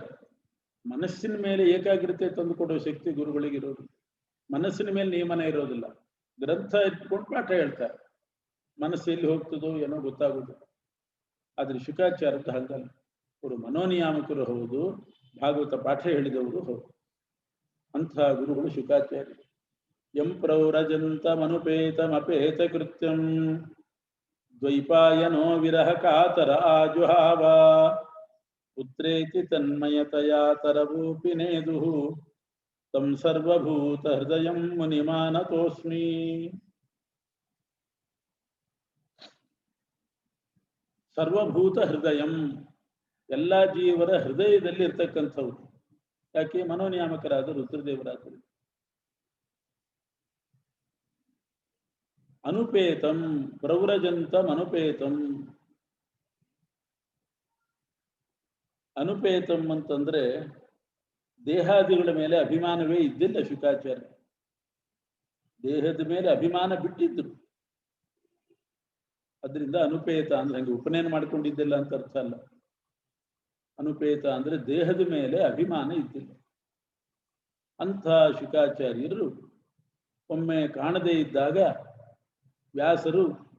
ಮನಸ್ಸಿನ ಮೇಲೆ ಏಕಾಗ್ರತೆ ತಂದುಕೊಡುವ ಶಕ್ತಿ ಗುರುಗಳಿಗಿರೋದು. ಮನಸ್ಸಿನ ಮೇಲೆ ನಿಯಮನ ಇರೋದಿಲ್ಲ. ಗ್ರಂಥ ಇಟ್ಕೊಂಡು ಪಾಠ ಹೇಳ್ತಾರೆ, ಮನಸ್ಸು ಎಲ್ಲಿ ಹೋಗ್ತದೋ ಏನೋ ಗೊತ್ತಾಗೋದು. ಆದ್ರೆ ಶುಕಾಚಾರ್ಯದ ಹಾಗಲ್ಲ. ಅವರು ಮನೋನಿಯಾಮಕರು ಹೌದು, ಭಾಗವತ ಪಾಠ ಹೇಳಿದವರು ಹೌದು. ಅಂತಹ ಗುರುಗಳು ಶುಕಾಚಾರ್ಯ. ಯಂ ಪ್ರೌರಜಂತ ಮನುಪೇತಮಪೇತ ಕೃತ್ಯಂ ದ್ವೈಪಾಯನೋ ವಿರಹ ಕಾತರ ಆಜುಹಾವ ಪುತ್ರೇತಿ ತನ್ಮಯತಯಾ ತರವೂಪಿ ನೇದುಃ ತಂ ಸರ್ವಭೂತ ಹೃದಯಂ ಮುನಿಮಾನತೋಸ್ಮಿ. ಸರ್ವಭೂತ ಹೃದಯಂ, ಎಲ್ಲ ಜೀವರ ಹೃದಯದಲ್ಲಿ ಇರ್ತಕ್ಕಂಥವ್ರು. ಯಾಕೆ? ಮನೋನಿಯಾಮಕರಾದ ರುದ್ರದೇವರಾದರು. ಅನುಪೇತಂ ಪ್ರವ್ರಜಂತಂ ಅನುಪೇತಂ. ಅನುಪೇತಂ ಅಂತಂದ್ರೆ ದೇಹಾದಿಗಳ ಮೇಲೆ ಅಭಿಮಾನವೇ ಇದ್ದಿಲ್ಲ ಶುಕಾಚಾರ್ಯ. ದೇಹದ ಮೇಲೆ ಅಭಿಮಾನ ಬಿಟ್ಟಿದ್ರು. ಅದರಿಂದ ಅನುಪೇತ ಅಂದ್ರೆ ಹಂಗೆ ಉಪನಯನ ಮಾಡ್ಕೊಂಡಿದ್ದಿಲ್ಲ ಅಂತ ಅರ್ಥ ಅಲ್ಲ. ಅನುಪೇತ ಅಂದ್ರೆ ದೇಹದ ಮೇಲೆ ಅಭಿಮಾನ ಇದ್ದಿಲ್ಲ. ಅಂಥ ಶುಕಾಚಾರ್ಯರು ಒಮ್ಮೆ ಕಾಣದೇ ಇದ್ದಾಗ ವ್ಯಾಸರು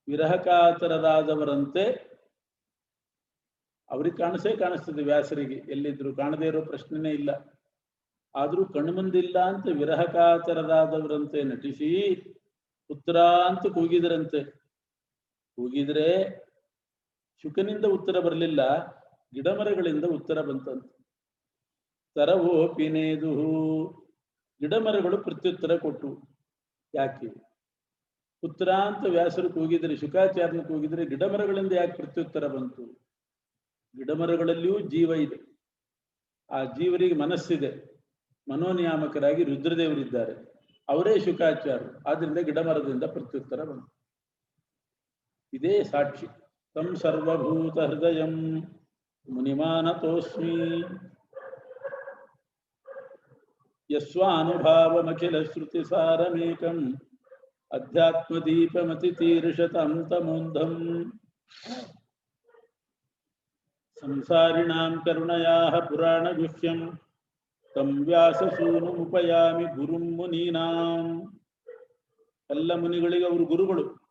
ವಿರಹಕಾತರರಾದವರಂತೆ, ಅವ್ರಿಗೆ ಕಾಣಿಸ್ತದೆ ವ್ಯಾಸರಿಗೆ, ಎಲ್ಲಿದ್ರು ಕಾಣದೇ ಇರೋ ಪ್ರಶ್ನೆನೇ ಇಲ್ಲ. ಆದ್ರೂ ಕಣ್ಮುಂದಿಲ್ಲ ಅಂತ ವಿರಹಕಾತರರಾದವರಂತೆ ನಟಿಸಿ ಉತ್ತರ ಅಂತ ಕೂಗಿದ್ರಂತೆ. ಕೂಗಿದ್ರೆ ಶುಕನಿಂದ ಉತ್ತರ ಬರಲಿಲ್ಲ, ಗಿಡಮರಗಳಿಂದ ಉತ್ತರ ಬಂತಂತೆ. ತರವೋ ಪಿನೇದುಹು, ಗಿಡಮರಗಳು ಪ್ರತ್ಯುತ್ತರ ಕೊಟ್ಟು. ಯಾಕೆ? ಉತ್ತರ ಅಂತ ವ್ಯಾಸರು ಕೂಗಿದ್ರೆ, ಶುಕಾಚಾರ್ಯನ ಕೂಗಿದ್ರೆ ಗಿಡಮರಗಳಿಂದ ಯಾಕೆ ಪ್ರತ್ಯುತ್ತರ ಬಂತು? ಗಿಡಮರಗಳಲ್ಲಿಯೂ ಜೀವ ಇದೆ, ಆ ಜೀವರಿಗೆ ಮನಸ್ಸಿದೆ. ಮನೋನಿಯಾಮಕರಾಗಿ ರುದ್ರದೇವರಿದ್ದಾರೆ, ಅವರೇ ಶುಕಾಚಾರ್ಯರು. ಆದ್ರಿಂದ ಗಿಡಮರದಿಂದ ಪ್ರತ್ಯುತ್ತರ ಬಂತು. ಇದೇ ಸಾಕ್ಷಿ. ತಂ ಸರ್ವಭೂತ ಹೃದಯಂ ಮುನಿಮಾನತೋಸ್ಮಿ ಯಸ್ವಾನುಭಾವಮಖಿಲ ಶ್ರುತಿ ಸಾರಮೇಕಂ ಅಧ್ಯಾತ್ಮದೀಪಮತಿತೀರ್ಷತಾಂ ತಮೋಂಧಂ ಸಂಸಾರಿಣಾಂ ಕರುಣಯಾಃ ಪುರಾಣಗುಹ್ಯಂ ತಂ ವ್ಯಾಸಸೂನುಮುಪಯಾಮಿ ಗುರುಂ ಮುನೀನಾಂ. ಎಲ್ಲ ಮುನಿಗಳಿಗೆ ಅವರು ಗುರುಗಳು.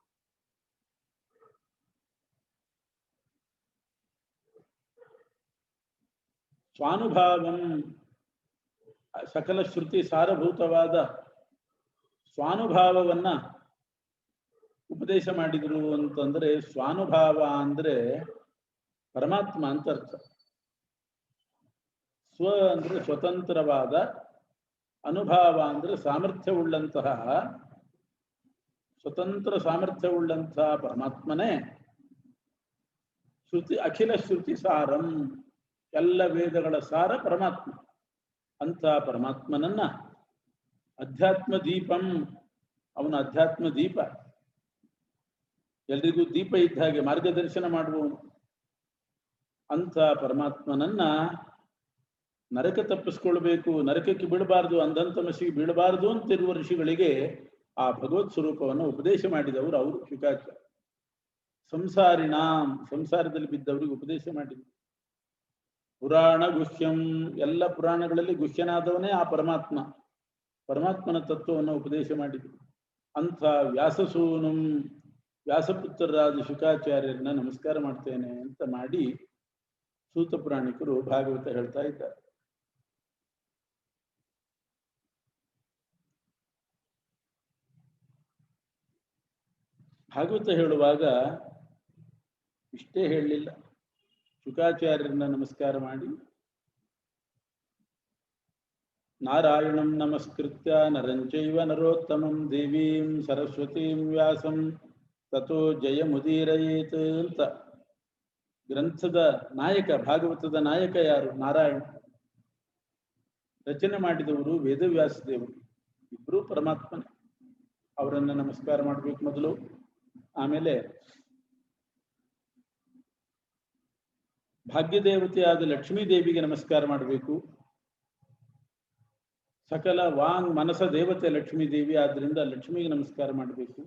ಸ್ವಾನುಭಾವಂ, ಸಕಲ ಶ್ರುತಿ ಸಾರಭೂತವಾದ ಸ್ವಾನುಭಾವವನ್ನ ಉಪದೇಶ ಮಾಡಿದ್ರು ಅಂತಂದ್ರೆ, ಸ್ವಾನುಭಾವ ಅಂದ್ರೆ ಪರಮಾತ್ಮ ಅಂತ ಅರ್ಥ. ಸ್ವ ಅಂದ್ರೆ ಸ್ವತಂತ್ರವಾದ, ಅನುಭಾವ ಅಂದ್ರೆ ಸಾಮರ್ಥ್ಯವುಳ್ಳಂತಹ, ಸ್ವತಂತ್ರ ಸಾಮರ್ಥ್ಯವುಳ್ಳಂತಹ ಪರಮಾತ್ಮನೇ ಶ್ರುತಿ, ಅಖಿಲ ಶ್ರುತಿ ಸಾರಂ, ಎಲ್ಲ ವೇದಗಳ ಸಾರ ಪರಮಾತ್ಮ. ಅಂತ ಪರಮಾತ್ಮನನ್ನ ಅಧ್ಯಾತ್ಮ ದೀಪಂ, ಅವನ ಅಧ್ಯಾತ್ಮ ದೀಪ, ಎಲ್ರಿಗೂ ದೀಪ ಇದ್ದ ಹಾಗೆ ಮಾರ್ಗದರ್ಶನ ಮಾಡುವವನು. ಅಂತ ಪರಮಾತ್ಮನನ್ನ ನರಕ ತಪ್ಪಿಸ್ಕೊಳ್ಬೇಕು, ನರಕಕ್ಕೆ ಬೀಳಬಾರ್ದು, ಅಂಧಂತಮಸಿಗೆ ಬೀಳಬಾರ್ದು ಅಂತಿರುವ ಋಷಿಗಳಿಗೆ ಆ ಭಗವತ್ ಸ್ವರೂಪವನ್ನು ಉಪದೇಶ ಮಾಡಿದವರು ಅವರು ಶುಕಾಚಾರ್ಯ. ಸಂಸಾರಿಣಾಂ, ಸಂಸಾರದಲ್ಲಿ ಬಿದ್ದವರಿಗೆ ಉಪದೇಶ ಮಾಡಿದರು. ಪುರಾಣ ಗುಹ್ಯಂ, ಎಲ್ಲ ಪುರಾಣಗಳಲ್ಲಿ ಗುಹ್ಯನಾದವನೇ ಆ ಪರಮಾತ್ಮ. ಪರಮಾತ್ಮನ ತತ್ವವನ್ನು ಉಪದೇಶ ಮಾಡಿದರು. ಅಂಥ ವ್ಯಾಸಸೂನು, ವ್ಯಾಸಪುತ್ರರಾದ ಶುಕಾಚಾರ್ಯರನ್ನ ನಮಸ್ಕಾರ ಮಾಡ್ತೇನೆ ಅಂತ ಮಾಡಿ ಸೂತ ಪುರಾಣಿಕರು ಭಾಗವತ ಹೇಳ್ತಾ ಇದ್ದಾರೆ. ಭಾಗವತ ಹೇಳುವಾಗ ಇಷ್ಟೇ ಹೇಳಲಿಲ್ಲ, ಶುಕಾಚಾರ್ಯರನ್ನ ನಮಸ್ಕಾರ ಮಾಡಿ ನಾರಾಯಣಂ ನಮಸ್ಕೃತ್ಯ ನರಂಚೈವ ನರೋತ್ತಮಂ ದೇವೀಂ ಸರಸ್ವತೀಂ ವ್ಯಾಸಂ ತಥೋ ಜಯಮುದೀರಯೇತ್ ಅಂತ. ಗ್ರಂಥದ ನಾಯಕ, ಭಾಗವತದ ನಾಯಕ ಯಾರು? ನಾರಾಯಣ. ರಚನೆ ಮಾಡಿದವರು ವೇದವ್ಯಾಸ ದೇವರು, ಇಬ್ರು ಪರಮಾತ್ಮನೇ. ಅವರನ್ನ ನಮಸ್ಕಾರ ಮಾಡಬೇಕು ಮೊದಲು. ಆಮೇಲೆ ಭಾಗ್ಯದೇವತೆಯಾದ ಲಕ್ಷ್ಮೀ ದೇವಿಗೆ ನಮಸ್ಕಾರ ಮಾಡಬೇಕು. ಸಕಲ ವಾಂಗ್ ಮನಸ ದೇವತೆ ಲಕ್ಷ್ಮೀ ದೇವಿ. ಆದ್ರಿಂದ ಲಕ್ಷ್ಮಿಗೆ ನಮಸ್ಕಾರ ಮಾಡಬೇಕು.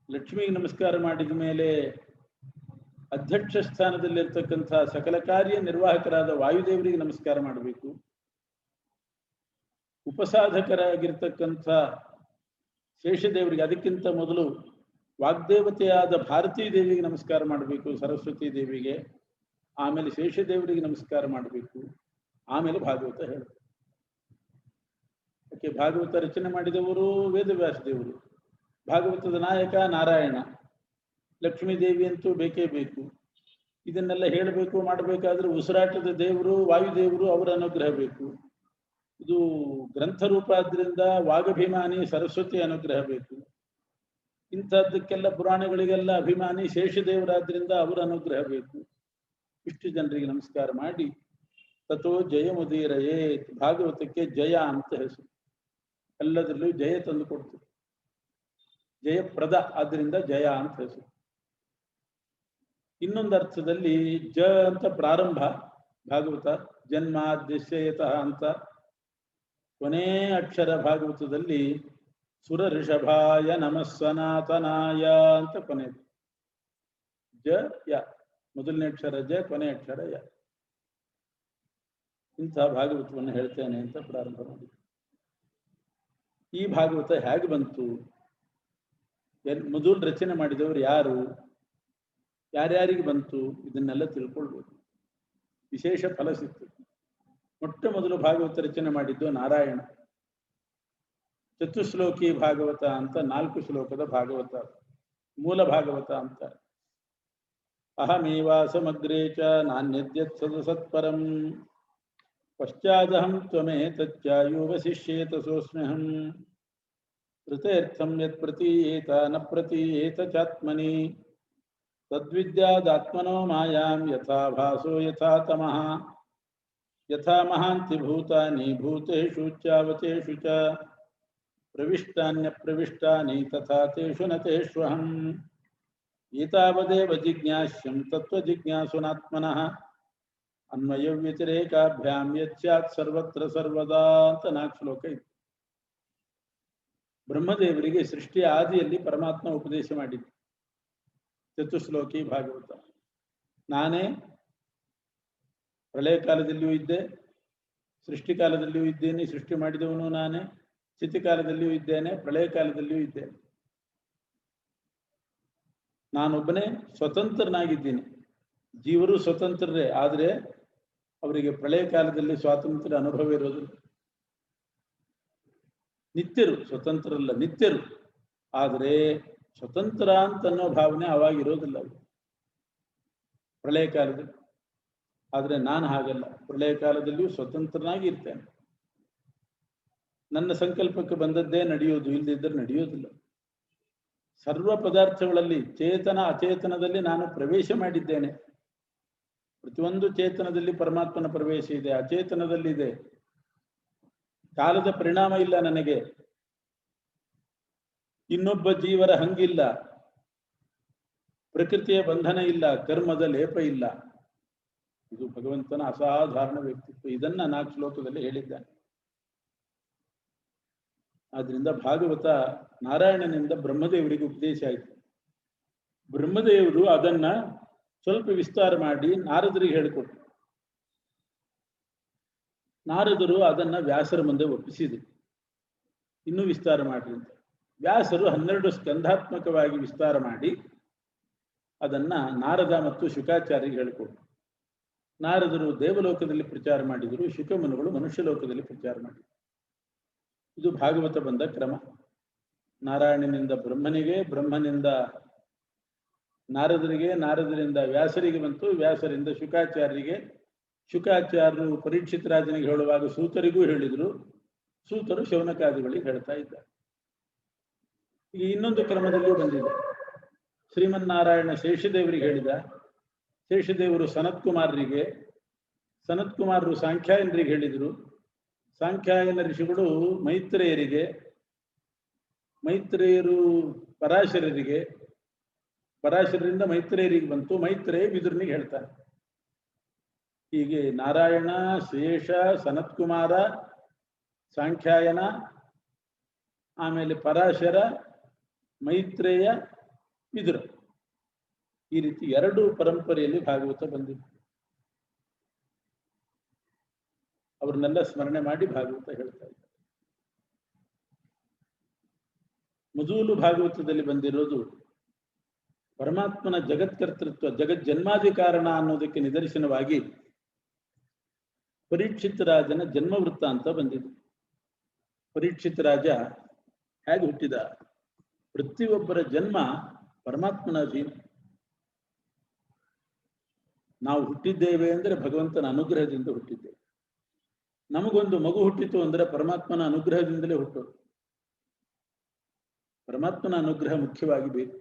ಲಕ್ಷ್ಮಿಗೆ ನಮಸ್ಕಾರ ಮಾಡಿದ ಮೇಲೆ ಅಧ್ಯಕ್ಷ ಸ್ಥಾನದಲ್ಲಿರ್ತಕ್ಕಂಥ ಸಕಲ ಕಾರ್ಯ ನಿರ್ವಾಹಕರಾದ ವಾಯುದೇವರಿಗೆ ನಮಸ್ಕಾರ ಮಾಡಬೇಕು. ಉಪಸಾಧಕರಾಗಿರ್ತಕ್ಕಂಥ ಶೇಷದೇವರಿಗೆ, ಅದಕ್ಕಿಂತ ಮೊದಲು ವಾಗ್ದೇವತೆಯಾದ ಭಾರತೀ ದೇವಿಗೆ ನಮಸ್ಕಾರ ಮಾಡಬೇಕು, ಸರಸ್ವತಿ ದೇವಿಗೆ. ಆಮೇಲೆ ಶೇಷದೇವರಿಗೆ ನಮಸ್ಕಾರ ಮಾಡಬೇಕು. ಆಮೇಲೆ ಭಾಗವತ ಹೇಳಬೇಕು. ಯಾಕೆ ಭಾಗವತ ರಚನೆ ಮಾಡಿದವರು ವೇದವ್ಯಾಸ ದೇವರು, ಭಾಗವತದ ನಾಯಕ ನಾರಾಯಣ, ಲಕ್ಷ್ಮೀ ದೇವಿ ಅಂತೂ ಬೇಕೇ ಬೇಕು. ಇದನ್ನೆಲ್ಲ ಹೇಳಬೇಕು ಮಾಡಬೇಕಾದ್ರೆ ಉಸಿರಾಟದ ದೇವರು ವಾಯುದೇವರು, ಅವರ ಅನುಗ್ರಹ ಬೇಕು. ಇದು ಗ್ರಂಥ ರೂಪ ಆದ್ರಿಂದ ವಾಗಭಿಮಾನಿ ಸರಸ್ವತಿ ಅನುಗ್ರಹ ಬೇಕು. ಇಂಥದ್ದಕ್ಕೆಲ್ಲ ಪುರಾಣಗಳಿಗೆಲ್ಲ ಅಭಿಮಾನಿ ಶೇಷದೇವರಾದ್ರಿಂದ ಅವರ ಅನುಗ್ರಹ ಬೇಕು. ಇಷ್ಟು ಜನರಿಗೆ ನಮಸ್ಕಾರ ಮಾಡಿ ತಥೋ ಜಯ ಮುದೀರಯೇ, ಭಾಗವತಕ್ಕೆ ಜಯ ಅಂತ ಹೆಸರು. ಎಲ್ಲದರಲ್ಲೂ ಜಯ ತಂದು ಕೊಡ್ತದೆ, ಜಯಪ್ರದ, ಆದ್ರಿಂದ ಜಯ ಅಂತ ಹೆಸರು. ಇನ್ನೊಂದು ಅರ್ಥದಲ್ಲಿ ಜ ಅಂತ ಪ್ರಾರಂಭ ಭಾಗವತ, ಜನ್ಮಾದ್ಯಸ್ಯತಃ ಅಂತ. ಕೊನೇ ಅಕ್ಷರ ಭಾಗವತದಲ್ಲಿ ಸುರ ಋಷಭಾಯ ನಮಃ ಸನಾತನಾಯ ಅಂತ ಕೊನೆಯದು. ಜ ಯ, ಮೊದಲನೇ ಅಕ್ಷರ ಜ, ಕೊನೆ ಅಕ್ಷರ ಯ. ಇಂಥ ಭಾಗವತವನ್ನು ಹೇಳ್ತೇನೆ ಅಂತ ಪ್ರಾರಂಭ ಮಾಡಿ. ಈ ಭಾಗವತ ಹೇಗೆ ಬಂತು, ಮೊದಲು ರಚನೆ ಮಾಡಿದವರು ಯಾರು, ಯಾರ್ಯಾರಿಗೆ ಬಂತು, ಇದನ್ನೆಲ್ಲ ತಿಳ್ಕೊಳ್ಬೇಕು. ವಿಶೇಷ ಫಲ ಸಿಗ್ತದೆ. ಮೊಟ್ಟ ಮೊದಲು ಭಾಗವತ ರಚನೆ ಮಾಡಿದ್ದು ನಾರಾಯಣ. ಚತುಶ್ಲೋಕಿ ಭಾಗವತ ಅಂತ 4 ಶ್ಲೋಕದ ಭಾಗವತ, ಮೂಲ ಭಾಗವತ ಅಂತ. ಅಹಮೇವಾ ಸಮಗ್ರೇ ಚ ನಾನ್ಯದ್ಯತ್ ಸತ್ಪರಂ ಪಶ್ಚಾದಹಂ ತ್ವಮೇತಚ್ಚಾಯೋ ವಸಿಷ್ಯೇತ ಸೋಸ್ಮ್ಯಹಂ ಋತೇರ್ಥಂ ಯತ್ ಪ್ರತೀಯೇತ ನ ಪ್ರತೀಯೇತ ಚಾತ್ಮನಿ ತದ್ವಿದ್ಯಾದಾತ್ಮನೋ ಮಾಯಾಂ ಯಥಾ ಭಾಸೋ ಯಥಾ ತಮಃ ಯಥಾ ಮಹಾಂತಿ ಭೂತಾನಿ ಭೂತೇಷು ಚಾವಚೇಷು ಚ ಪ್ರವಿಷ್ಟಾನ್ಯಪ್ರವಿಷ್ಟಾನಿ ತಥಾ ತೇಷು ನ ತೇಷ್ವಹಂ ಏತಾವದೇವ ಜಿಜ್ಞಾಸ್ಯಂ ತತ್ವಜಿಜ್ಞಾಸುನಾತ್ಮನಃ ಅನ್ವಯ ವ್ಯತಿರೇಕಾಭ್ಯಾಂ ಯಚ್ಚಾತ್ ಸರ್ವತ್ರ ಸರ್ವದಾ ಅಂತ 4 ಶ್ಲೋಕ ಇದೆ. ಬ್ರಹ್ಮದೇವರಿಗೆ ಸೃಷ್ಟಿಯ ಆದಿಯಲ್ಲಿ ಪರಮಾತ್ಮ ಉಪದೇಶ ಮಾಡಿದ್ದು ಚತುಶ್ಲೋಕಿ ಭಾಗವತ. ನಾನೇ ಪ್ರಳಯ ಕಾಲದಲ್ಲಿಯೂ ಇದ್ದೆ, ಸೃಷ್ಟಿ ಕಾಲದಲ್ಲಿಯೂ ಇದ್ದೇನೆ, ಸೃಷ್ಟಿ ಮಾಡಿದವನು ನಾನೇ, ಸ್ಥಿತಿ ಕಾಲದಲ್ಲಿಯೂ ಇದ್ದೇನೆ, ಪ್ರಳಯ ಕಾಲದಲ್ಲಿಯೂ ಇದ್ದೇನೆ. ನಾನೊಬ್ಬನೇ ಸ್ವತಂತ್ರನಾಗಿದ್ದೀನಿ. ಜೀವರು ಸ್ವತಂತ್ರರೇ, ಆದರೆ ಅವರಿಗೆ ಪ್ರಳಯ ಕಾಲದಲ್ಲಿ ಸ್ವಾತಂತ್ರ್ಯ ಅನುಭವ ಇರೋದಿಲ್ಲ. ನಿತ್ಯರು, ಸ್ವತಂತ್ರರಲ್ಲ, ನಿತ್ಯರು. ಆದರೆ ಸ್ವತಂತ್ರ ಅಂತನ್ನೋ ಭಾವನೆ ಅವಾಗಿರೋದಿಲ್ಲ ಅವರು ಪ್ರಳಯ ಕಾಲದಲ್ಲಿ. ಆದರೆ ನಾನು ಹಾಗಲ್ಲ, ಪ್ರಳಯ ಕಾಲದಲ್ಲಿಯೂ ಸ್ವತಂತ್ರನಾಗಿ ಇರ್ತೇನೆ. ನನ್ನ ಸಂಕಲ್ಪಕ್ಕೆ ಬಂದದ್ದೇ ನಡೆಯೋದು, ಇಲ್ಲದಿದ್ದರೆ ನಡೆಯೋದಿಲ್ಲ. ಸರ್ವ ಪದಾರ್ಥಗಳಲ್ಲಿ ಚೇತನ ಅಚೇತನದಲ್ಲಿ ನಾನು ಪ್ರವೇಶ ಮಾಡಿದ್ದೇನೆ. ಪ್ರತಿಯೊಂದು ಚೇತನದಲ್ಲಿ ಪರಮಾತ್ಮನ ಪ್ರವೇಶ ಇದೆ, ಅಚೇತನದಲ್ಲಿದೆ. ಕಾಲದ ಪರಿಣಾಮ ಇಲ್ಲ ನನಗೆ, ಇನ್ನೊಬ್ಬ ಜೀವರ ಹಂಗಿಲ್ಲ, ಪ್ರಕೃತಿಯ ಬಂಧನ ಇಲ್ಲ, ಕರ್ಮದ ಲೇಪ ಇಲ್ಲ. ಇದು ಭಗವಂತನ ಅಸಾಧಾರಣ ವ್ಯಕ್ತಿತ್ವ. ಇದನ್ನ 4 ಶ್ಲೋಕದಲ್ಲಿ ಹೇಳಿದ್ದಾನೆ. ಆದ್ರಿಂದ ಭಾಗವತ ನಾರಾಯಣನಿಂದ ಬ್ರಹ್ಮದೇವರಿಗೆ ಉಪದೇಶ ಆಯಿತು. ಬ್ರಹ್ಮದೇವರು ಅದನ್ನ ಸ್ವಲ್ಪ ವಿಸ್ತಾರ ಮಾಡಿ ನಾರದರಿಗೆ ಹೇಳಿಕೊಟ್ರು. ನಾರದರು ಅದನ್ನ ವ್ಯಾಸರ ಮುಂದೆ ಒಪ್ಪಿಸಿದರು, ಇನ್ನೂ ವಿಸ್ತಾರ ಮಾಡ್ರಿ ಅಂತ. ವ್ಯಾಸರು 12 ಸ್ಕಂಧಾತ್ಮಕವಾಗಿ ವಿಸ್ತಾರ ಮಾಡಿ ಅದನ್ನ ನಾರದ ಮತ್ತು ಶುಕಾಚಾರ್ಯರಿಗೆ ಹೇಳಿಕೊಟ್ರು. ನಾರದರು ದೇವಲೋಕದಲ್ಲಿ ಪ್ರಚಾರ ಮಾಡಿದರು, ಶುಕಮುನಿಗಳು ಮನುಷ್ಯ ಲೋಕದಲ್ಲಿ ಪ್ರಚಾರ ಮಾಡಿದರು. ಇದು ಭಾಗವತ ಬಂದ ಕ್ರಮ. ನಾರಾಯಣನಿಂದ ಬ್ರಹ್ಮನಿಗೆ, ಬ್ರಹ್ಮನಿಂದ ನಾರದರಿಗೆ, ನಾರದರಿಂದ ವ್ಯಾಸರಿಗೆ ಬಂತು, ವ್ಯಾಸರಿಂದ ಶುಕಾಚಾರ್ಯರಿಗೆ. ಶುಕಾಚಾರ್ಯರು ಪರೀಕ್ಷಿತ ರಾಜನಿಗೆ ಹೇಳುವಾಗ ಸೂತರಿಗೂ ಹೇಳಿದರು, ಸೂತರು ಶೌನಕಾದಿಗಳಿಗೆ ಹೇಳ್ತಾ ಇದ್ದಾರೆ. ಈಗ ಇನ್ನೊಂದು ಕ್ರಮದಲ್ಲೂ ಬಂದಿದೆ. ಶ್ರೀಮನ್ನಾರಾಯಣ ಶೇಷದೇವರಿಗೆ ಹೇಳಿದ, ಶೇಷದೇವರು ಸನತ್ಕುಮಾರರಿಗೆ, ಸನತ್ಕುಮಾರರು ಸಾಂಖ್ಯಾಯನರಿಗೆ ಹೇಳಿದರು, ಸಾಂಖ್ಯಾಯನ ಋಷಿಗಳು ಮೈತ್ರೇಯರಿಗೆ, ಮೈತ್ರೇಯರು ಪರಾಶರರಿಗೆ, ಪರಾಶರರಿಂದ ಮೈತ್ರೇಯರಿಗೆ ಬಂತು, ಮೈತ್ರೇಯ ವಿದುರನಿಗೆ ಹೇಳ್ತಾನೆ. ಹೀಗೆ ನಾರಾಯಣ, ಶೇಷ, ಸನತ್ಕುಮಾರ, ಸಾಂಖ್ಯಾಯನ, ಆಮೇಲೆ ಪರಾಶರ, ಮೈತ್ರೇಯ, ವಿದುರ, ಈ ರೀತಿ 2 ಪರಂಪರೆಯಲ್ಲಿ ಭಾಗವತ ಬಂದಿದೆ. ಅವ್ರನ್ನೆಲ್ಲ ಸ್ಮರಣೆ ಮಾಡಿ ಭಾಗವತ ಹೇಳ್ತಾ ಇದ್ದಾರೆ. ಮೊದಲು ಭಾಗವತದಲ್ಲಿ ಬಂದಿರೋದು ಪರಮಾತ್ಮನ ಜಗತ್ಕರ್ತೃತ್ವ, ಜಗಜ್ಜನ್ಮಾದಿ ಕಾರಣ ಅನ್ನೋದಕ್ಕೆ ನಿದರ್ಶನವಾಗಿ ಪರೀಕ್ಷಿತ್ ರಾಜನ ಜನ್ಮ ವೃತ್ತ ಅಂತ ಬಂದಿದೆ. ಪರೀಕ್ಷಿತ್ ರಾಜ ಹೇಗೆ ಹುಟ್ಟಿದ? ಪ್ರತಿಯೊಬ್ಬರ ಜನ್ಮ ಪರಮಾತ್ಮನ ಅಧೀನ. ನಾವು ಹುಟ್ಟಿದ್ದೇವೆ ಅಂದರೆ ಭಗವಂತನ ಅನುಗ್ರಹದಿಂದ ಹುಟ್ಟಿದ್ದೇವೆ. ನಮಗೊಂದು ಮಗು ಹುಟ್ಟಿತು ಅಂದರೆ ಪರಮಾತ್ಮನ ಅನುಗ್ರಹದಿಂದಲೇ ಹುಟ್ಟೋದು. ಪರಮಾತ್ಮನ ಅನುಗ್ರಹ ಮುಖ್ಯವಾಗಿ ಬೇಕು.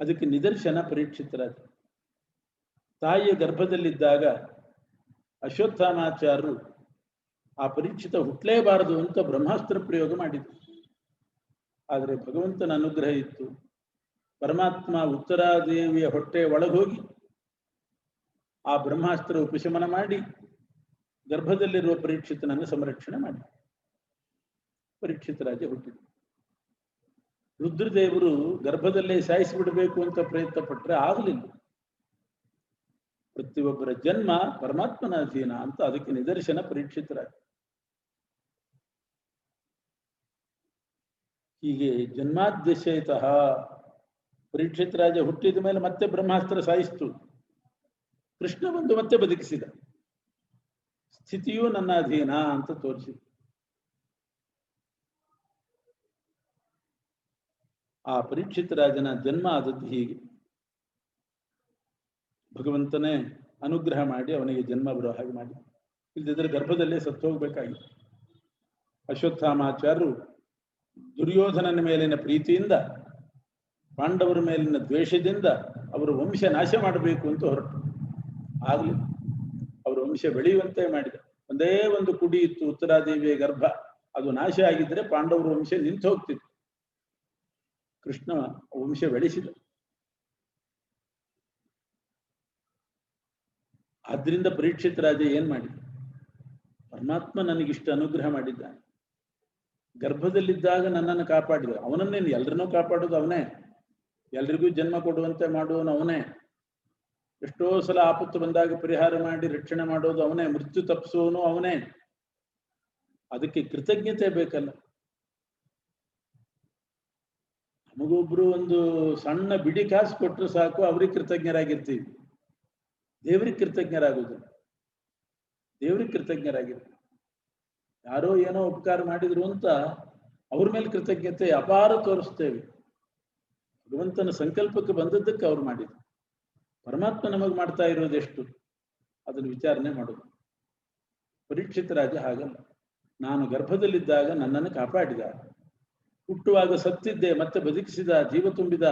ಅದಕ್ಕೆ ನಿದರ್ಶನ ಪರೀಕ್ಷಿತ್ ರಾಜ. ತಾಯಿಯ ಗರ್ಭದಲ್ಲಿದ್ದಾಗ ಅಶ್ವತ್ಥಾಮಾಚಾರ್ಯರು ಆ ಪರೀಕ್ಷಿತ ಹುಟ್ಟಲೇಬಾರದು ಅಂತ ಬ್ರಹ್ಮಾಸ್ತ್ರ ಪ್ರಯೋಗ ಮಾಡಿದರು. ಆದರೆ ಭಗವಂತನ ಅನುಗ್ರಹ ಇತ್ತು. ಪರಮಾತ್ಮ ಉತ್ತರಾದೇವಿಯ ಹೊಟ್ಟೆ ಒಳಗೋಗಿ ಆ ಬ್ರಹ್ಮಾಸ್ತ್ರ ಉಪಶಮನ ಮಾಡಿ ಗರ್ಭದಲ್ಲಿರುವ ಪರೀಕ್ಷಿತನನ್ನು ಸಂರಕ್ಷಣೆ ಮಾಡಿ ಪರೀಕ್ಷಿತ ರಾಜ ಹುಟ್ಟಿದ. ರುದ್ರದೇವರು ಗರ್ಭದಲ್ಲೇ ಸಾಯಿಸಿಬಿಡಬೇಕು ಅಂತ ಪ್ರಯತ್ನ ಪಟ್ಟರೆ ಆಗಲಿಲ್ಲ. ಪ್ರತಿಯೊಬ್ಬರ ಜನ್ಮ ಪರಮಾತ್ಮನ ಅಧೀನ ಅಂತ ಅದಕ್ಕೆ ನಿದರ್ಶನ ಪರೀಕ್ಷಿತ ರಾಜ. ಹೀಗೆ ಜನ್ಮಾದ್ಯಶಯತಃ ಪರೀಕ್ಷಿತ ರಾಜ ಹುಟ್ಟಿದ ಮೇಲೆ ಮತ್ತೆ ಬ್ರಹ್ಮಾಸ್ತ್ರ ಸಾಯಿಸ್ತು. ಕೃಷ್ಣ ಬಂದು ಮತ್ತೆ ಬದುಕಿಸಿದ. ಸ್ಥಿತಿಯೂ ನನ್ನ ಅಧೀನ ಅಂತ ತೋರಿಸಿದ. ಆ ಪರೀಕ್ಷಿತ ರಾಜನ ಜನ್ಮ ಆದದ್ದು ಹೀಗೆ. ಭಗವಂತನೇ ಅನುಗ್ರಹ ಮಾಡಿ ಅವನಿಗೆ ಜನ್ಮ ಬರೋ ಹಾಗೆ ಮಾಡಿ, ಇಲ್ಲದಿದ್ದರೆ ಗರ್ಭದಲ್ಲೇ ಸತ್ತು ಹೋಗ್ಬೇಕಾಗಿತ್ತು. ಅಶ್ವತ್ಥಾಮಾಚಾರ್ಯರು ದುರ್ಯೋಧನನ ಮೇಲಿನ ಪ್ರೀತಿಯಿಂದ, ಪಾಂಡವರ ಮೇಲಿನ ದ್ವೇಷದಿಂದ ಅವರ ವಂಶ ನಾಶ ಮಾಡಬೇಕು ಅಂತ ಹೊರಟು. ಆಗಲಿ, ಅವರ ವಂಶ ಬೆಳೆಯುವಂತೆ ಮಾಡಿದ. ಒಂದೇ ಒಂದು ಕುಡಿ ಇತ್ತು ಉತ್ತರಾದೇವಿಯ ಗರ್ಭ, ಅದು ನಾಶ ಆಗಿದ್ರೆ ಪಾಂಡವರ ವಂಶ ನಿಂತು ಹೋಗ್ತಿತ್ತು. ಕೃಷ್ಣ ವಂಶ ಬೆಳೆಸಿದ. ಆದ್ರಿಂದ ಪರೀಕ್ಷಿತ ರಾಜ ಏನ್ ಮಾಡಿದ? ಪರಮಾತ್ಮ ನನಗಿಷ್ಟು ಅನುಗ್ರಹ ಮಾಡಿದ್ದಾನೆ, ಗರ್ಭದಲ್ಲಿದ್ದಾಗ ನನ್ನನ್ನು ಕಾಪಾಡಿದ. ಅವನನ್ನೇನು ಎಲ್ಲರನ್ನೂ ಕಾಪಾಡೋದು ಅವನೇ, ಎಲ್ರಿಗೂ ಜನ್ಮ ಕೊಡುವಂತೆ ಮಾಡುವನು ಅವನೇ, ಎಷ್ಟೋ ಸಲ ಆಪತ್ತು ಬಂದಾಗ ಪರಿಹಾರ ಮಾಡಿ ರಕ್ಷಣೆ ಮಾಡೋದು ಅವನೇ, ಮೃತ್ಯು ತಪ್ಪಿಸುವನು ಅವನೇ. ಅದಕ್ಕೆ ಕೃತಜ್ಞತೆ ಬೇಕಲ್ಲ. ನಮಗೊಬ್ರು ಒಂದು ಸಣ್ಣ ಬಿಡಿ ಕಾಸು ಕೊಟ್ಟರು ಸಾಕು, ಅವ್ರಿಗೆ ಕೃತಜ್ಞರಾಗಿರ್ತೀವಿ, ದೇವ್ರಿಗೆ ಕೃತಜ್ಞರಾಗುವುದಿಲ್ಲ. ದೇವ್ರಿಗೆ ಕೃತಜ್ಞರಾಗಿರ್ತೀವಿ. ಯಾರೋ ಏನೋ ಉಪಕಾರ ಮಾಡಿದ್ರು ಅಂತ ಅವ್ರ ಮೇಲೆ ಕೃತಜ್ಞತೆ ಅಪಾರ ತೋರಿಸ್ತೇವೆ. ಭಗವಂತನ ಸಂಕಲ್ಪಕ್ಕೆ ಬಂದದ್ದಕ್ಕೆ ಅವ್ರು ಮಾಡಿದ್ರು. ಪರಮಾತ್ಮ ನಮಗೆ ಮಾಡ್ತಾ ಇರೋದೆಷ್ಟು ಅದನ್ನು ವಿಚಾರಣೆ ಮಾಡೋದು. ಪರೀಕ್ಷಿತ ರಾಜ ಹಾಗಲ್ಲ. ನಾನು ಗರ್ಭದಲ್ಲಿದ್ದಾಗ ನನ್ನನ್ನು ಕಾಪಾಡಿದ, ಹುಟ್ಟುವಾಗ ಸತ್ತಿದ್ದೆ ಮತ್ತೆ ಬದುಕಿಸಿದ, ಜೀವ ತುಂಬಿದ.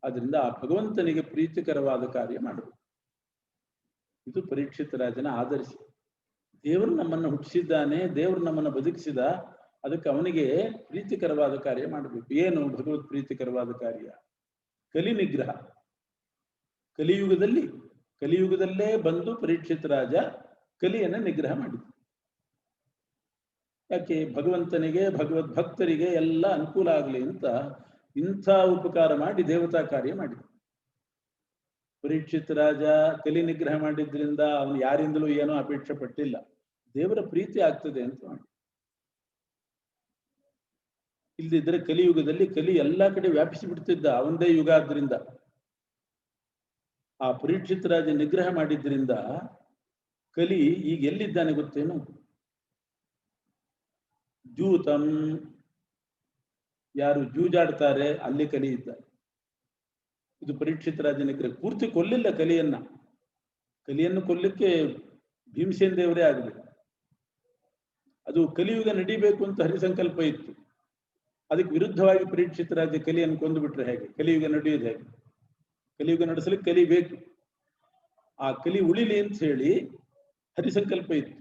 ಆದ್ರಿಂದ ಆ ಭಗವಂತನಿಗೆ ಪ್ರೀತಿಕರವಾದ ಕಾರ್ಯ ಮಾಡಬೇಕು. ಇದು ಪರೀಕ್ಷಿತ ರಾಜನ ಆದರ್ಶ. ದೇವರು ನಮ್ಮನ್ನು ಹುಟ್ಟಿಸಿದ್ದಾನೆ, ದೇವರು ನಮ್ಮನ್ನು ಬದುಕಿಸಿದ, ಅದಕ್ಕೆ ಅವನಿಗೆ ಪ್ರೀತಿಕರವಾದ ಕಾರ್ಯ ಮಾಡಬೇಕು. ಏನು ಭಗವತ್ ಪ್ರೀತಿಕರವಾದ ಕಾರ್ಯ? ಕಲಿ ನಿಗ್ರಹ. ಕಲಿಯುಗದಲ್ಲೇ ಬಂದು ಪರೀಕ್ಷಿತ ರಾಜ ಕಲಿಯನ್ನ ನಿಗ್ರಹ ಮಾಡಿದ. ಯಾಕೆ? ಭಗವಂತನಿಗೆ, ಭಗವದ್ ಭಕ್ತರಿಗೆ ಎಲ್ಲ ಅನುಕೂಲ ಆಗಲಿ ಅಂತ ಇಂಥ ಉಪಕಾರ ಮಾಡಿ ದೇವತಾ ಕಾರ್ಯ ಮಾಡಿದ. ಪರೀಕ್ಷಿತ ರಾಜ ಕಲಿ ನಿಗ್ರಹ ಮಾಡಿದ್ರಿಂದ ಅವನು ಯಾರಿಂದಲೂ ಏನೋ ಅಪೇಕ್ಷೆ ಪಟ್ಟಿಲ್ಲ, ದೇವರ ಪ್ರೀತಿ ಆಗ್ತದೆ ಅಂತ ಮಾಡಿ. ಇಲ್ದಿದ್ರೆ ಕಲಿಯುಗದಲ್ಲಿ ಕಲಿ ಎಲ್ಲಾ ಕಡೆ ವ್ಯಾಪಿಸಿ ಬಿಡ್ತಿದ್ದ, ಅವನದೇ ಯುಗ ಆದ್ರಿಂದ. ಆ ಪರೀಕ್ಷಿತ ರಾಜ ನಿಗ್ರಹ ಮಾಡಿದ್ರಿಂದ ಕಲಿ ಈಗ ಎಲ್ಲಿದ್ದಾನೆ ಗೊತ್ತೇನು? ಜೂತಂ, ಯಾರು ಜೂಜಾಡ್ತಾರೆ ಅಲ್ಲಿ ಕಲಿ ಇದ್ದಾರೆ. ಇದು ಪರೀಕ್ಷಿತ ರಾಜ ನಿಗ್ರಹ. ಪೂರ್ತಿ ಕೊಲ್ಲಿಲ್ಲ ಕಲಿಯನ್ನು ಕೊಲ್ಲಿಕ್ಕೆ ಭೀಮಸೇನ ದೇವರೇ ಆಗಬೇಕು. ಅದು ಕಲಿಯುಗ ನಡಿಬೇಕು ಅಂತ ಹರಿಸಂಕಲ್ಪ ಇತ್ತು. ಅದಕ್ಕೆ ವಿರುದ್ಧವಾಗಿ ಪರೀಕ್ಷಿತ ರಾಜ ಕಲಿಯನ್ನು ಕೊಂದು ಬಿಟ್ರೆ ಹೇಗೆ? ಕಲಿಯುಗ ನಡೆಯುವುದು ಹೇಗೆ? ಕಲಿಯುಗ ನಡೆಸಲಿಕ್ಕೆ ಕಲಿ ಬೇಕು. ಆ ಕಲಿ ಉಳಿಲಿ ಅಂತ ಹೇಳಿ ಹರಿಸಂಕಲ್ಪ ಇತ್ತು.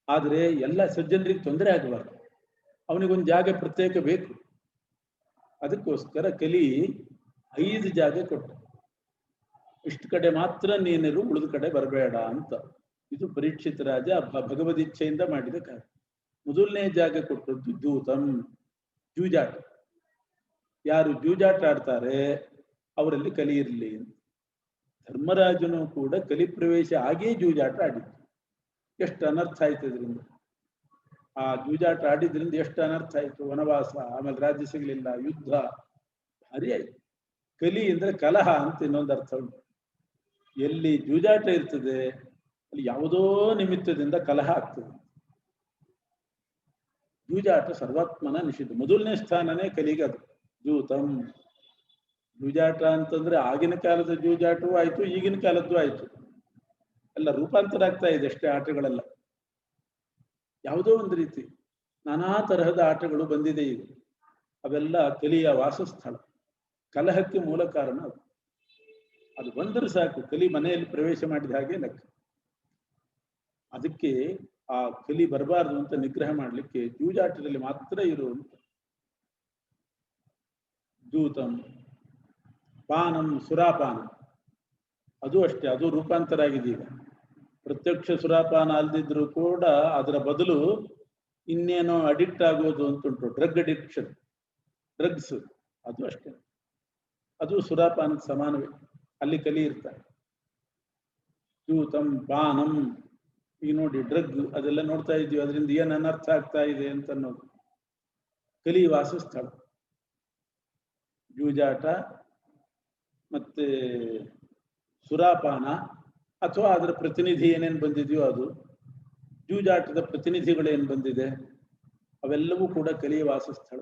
ಆದರೆ ಎಲ್ಲ ಸಜ್ಜನರಿಗೆ ತೊಂದರೆ ಆಗಬಾರ್ದು, ಅವನಿಗೊಂದು ಜಾಗ ಪ್ರತ್ಯೇಕ ಬೇಕು. ಅದಕ್ಕೋಸ್ಕರ ಕಲಿ 5 ಜಾಗ ಕೊಟ್ಟ. ಇಷ್ಟು ಕಡೆ ಮಾತ್ರ ನೀನಿರು, ಉಳಿದ ಕಡೆ ಬರಬೇಡ ಅಂತ. ಇದು ಪರೀಕ್ಷಿತ ರಾಜ ಭಗವದಿಚ್ಛೆಯಿಂದ ಮಾಡಿದ ಕಾರ್ಯ. ಮೊದಲನೇ ಜಾಗ ಕೊಟ್ಟದ್ದು ದ್ಯೂತಂ, ಜೂಜಾಟ. ಯಾರು ಜೂಜಾಟ ಆಡ್ತಾರೆ ಅವರಲ್ಲಿ ಕಲಿ ಇರಲಿ ಅಂತ. ಧರ್ಮರಾಜನು ಕೂಡ ಕಲಿ ಪ್ರವೇಶ ಆಗೇ ಜೂಜಾಟ ಆಡಿದ್ದು. ಎಷ್ಟು ಅನರ್ಥ ಆಯ್ತು ಇದರಿಂದ. ಆ ಜೂಜಾಟ ಆಡಿದ್ರಿಂದ ಎಷ್ಟು ಅನರ್ಥ ಆಯ್ತು. ವನವಾಸ, ಆಮೇಲೆ ರಾಜ್ಯ ಸಿಗಲಿಲ್ಲ, ಯುದ್ಧ ಭಾರಿ ಆಯ್ತು. ಕಲಿ ಅಂದ್ರೆ ಕಲಹ ಅಂತ ಇನ್ನೊಂದು ಅರ್ಥ ಉಂಟು. ಎಲ್ಲಿ ಜೂಜಾಟ ಇರ್ತದೆ ಅಲ್ಲಿ ಯಾವುದೋ ನಿಮಿತ್ತದಿಂದ ಕಲಹ ಆಗ್ತದೆ. ಜೂಜಾಟ ಸರ್ವಾತ್ಮನ ನಿಷಿದ್ಧ. ಮೊದಲನೇ ಸ್ಥಾನನೇ ಕಲಿಗೆ ಅದು ಜೂತಂ. ಜೂಜಾಟ ಅಂತಂದ್ರೆ ಆಗಿನ ಕಾಲದ ಜೂಜಾಟವೂ ಆಯ್ತು, ಈಗಿನ ಕಾಲದ್ದು ಆಯ್ತು. ಎಲ್ಲ ರೂಪಾಂತರ ಆಗ್ತಾ ಇದೆ ಅಷ್ಟೇ ಆಟಗಳೆಲ್ಲ. ಯಾವುದೋ ಒಂದು ರೀತಿ ನಾನಾ ತರಹದ ಆಟಗಳು ಬಂದಿದೆ ಈಗ. ಅವೆಲ್ಲ ಕಲಿಯ ವಾಸಸ್ಥಳ. ಕಲಹಕ್ಕೆ ಮೂಲ ಕಾರಣ ಅದು. ಅದು ಬಂದರೆ ಸಾಕು, ಕಲಿ ಮನೆಯಲ್ಲಿ ಪ್ರವೇಶ ಮಾಡಿದ ಹಾಗೆ ಲೆಕ್ಕ. ಅದಕ್ಕೆ ಆ ಕಲಿ ಬರಬಾರ್ದು ಅಂತ ನಿಗ್ರಹ ಮಾಡಲಿಕ್ಕೆ ಜೂಜಾಟದಲ್ಲಿ ಮಾತ್ರ ಇರುವಂತ ಜೂತಂ. ಪಾನಂ, ಸುರಾಪಾನ, ಅದು ಅಷ್ಟೇ, ಅದು ರೂಪಾಂತರ ಆಗಿದೆ ಈಗ. ಪ್ರತ್ಯಕ್ಷ ಸುರಾಪಾನ ಅಲ್ದಿದ್ರು ಕೂಡ ಅದರ ಬದಲು ಇನ್ನೇನೋ ಅಡಿಕ್ಟ್ ಆಗೋದು ಅಂತುಂಟು, ಡ್ರಗ್ ಅಡಿಕ್ಷನ್, ಡ್ರಗ್ಸ್, ಅದು ಅಷ್ಟೇ. ಅದು ಸುರಾಪಾನದ ಸಮಾನವೇ. ಅಲ್ಲಿ ಕಲಿ ಇರ್ತಾರೆ. ಜೂತಂ, ಪಾನಂ, ಈಗ ನೋಡಿ ಡ್ರಗ್ ಅದೆಲ್ಲ ನೋಡ್ತಾ ಇದ್ದೀವಿ, ಅದರಿಂದ ಏನ್ ಅನರ್ಥ ಆಗ್ತಾ ಇದೆ ಅಂತ ಅನ್ನೋದು. ಕಲಿ ವಾಸಸ್ಥಳ ಜೂಜಾಟ ಮತ್ತೆ ಸುರಾಪಾನ, ಅಥವಾ ಅದರ ಪ್ರತಿನಿಧಿ ಏನೇನು ಬಂದಿದೆಯೋ ಅದು. ಜೂಜಾಟದ ಪ್ರತಿನಿಧಿಗಳೇನು ಬಂದಿದೆ ಅವೆಲ್ಲವೂ ಕೂಡ ಕಲಿಯ ವಾಸಸ್ಥಳ.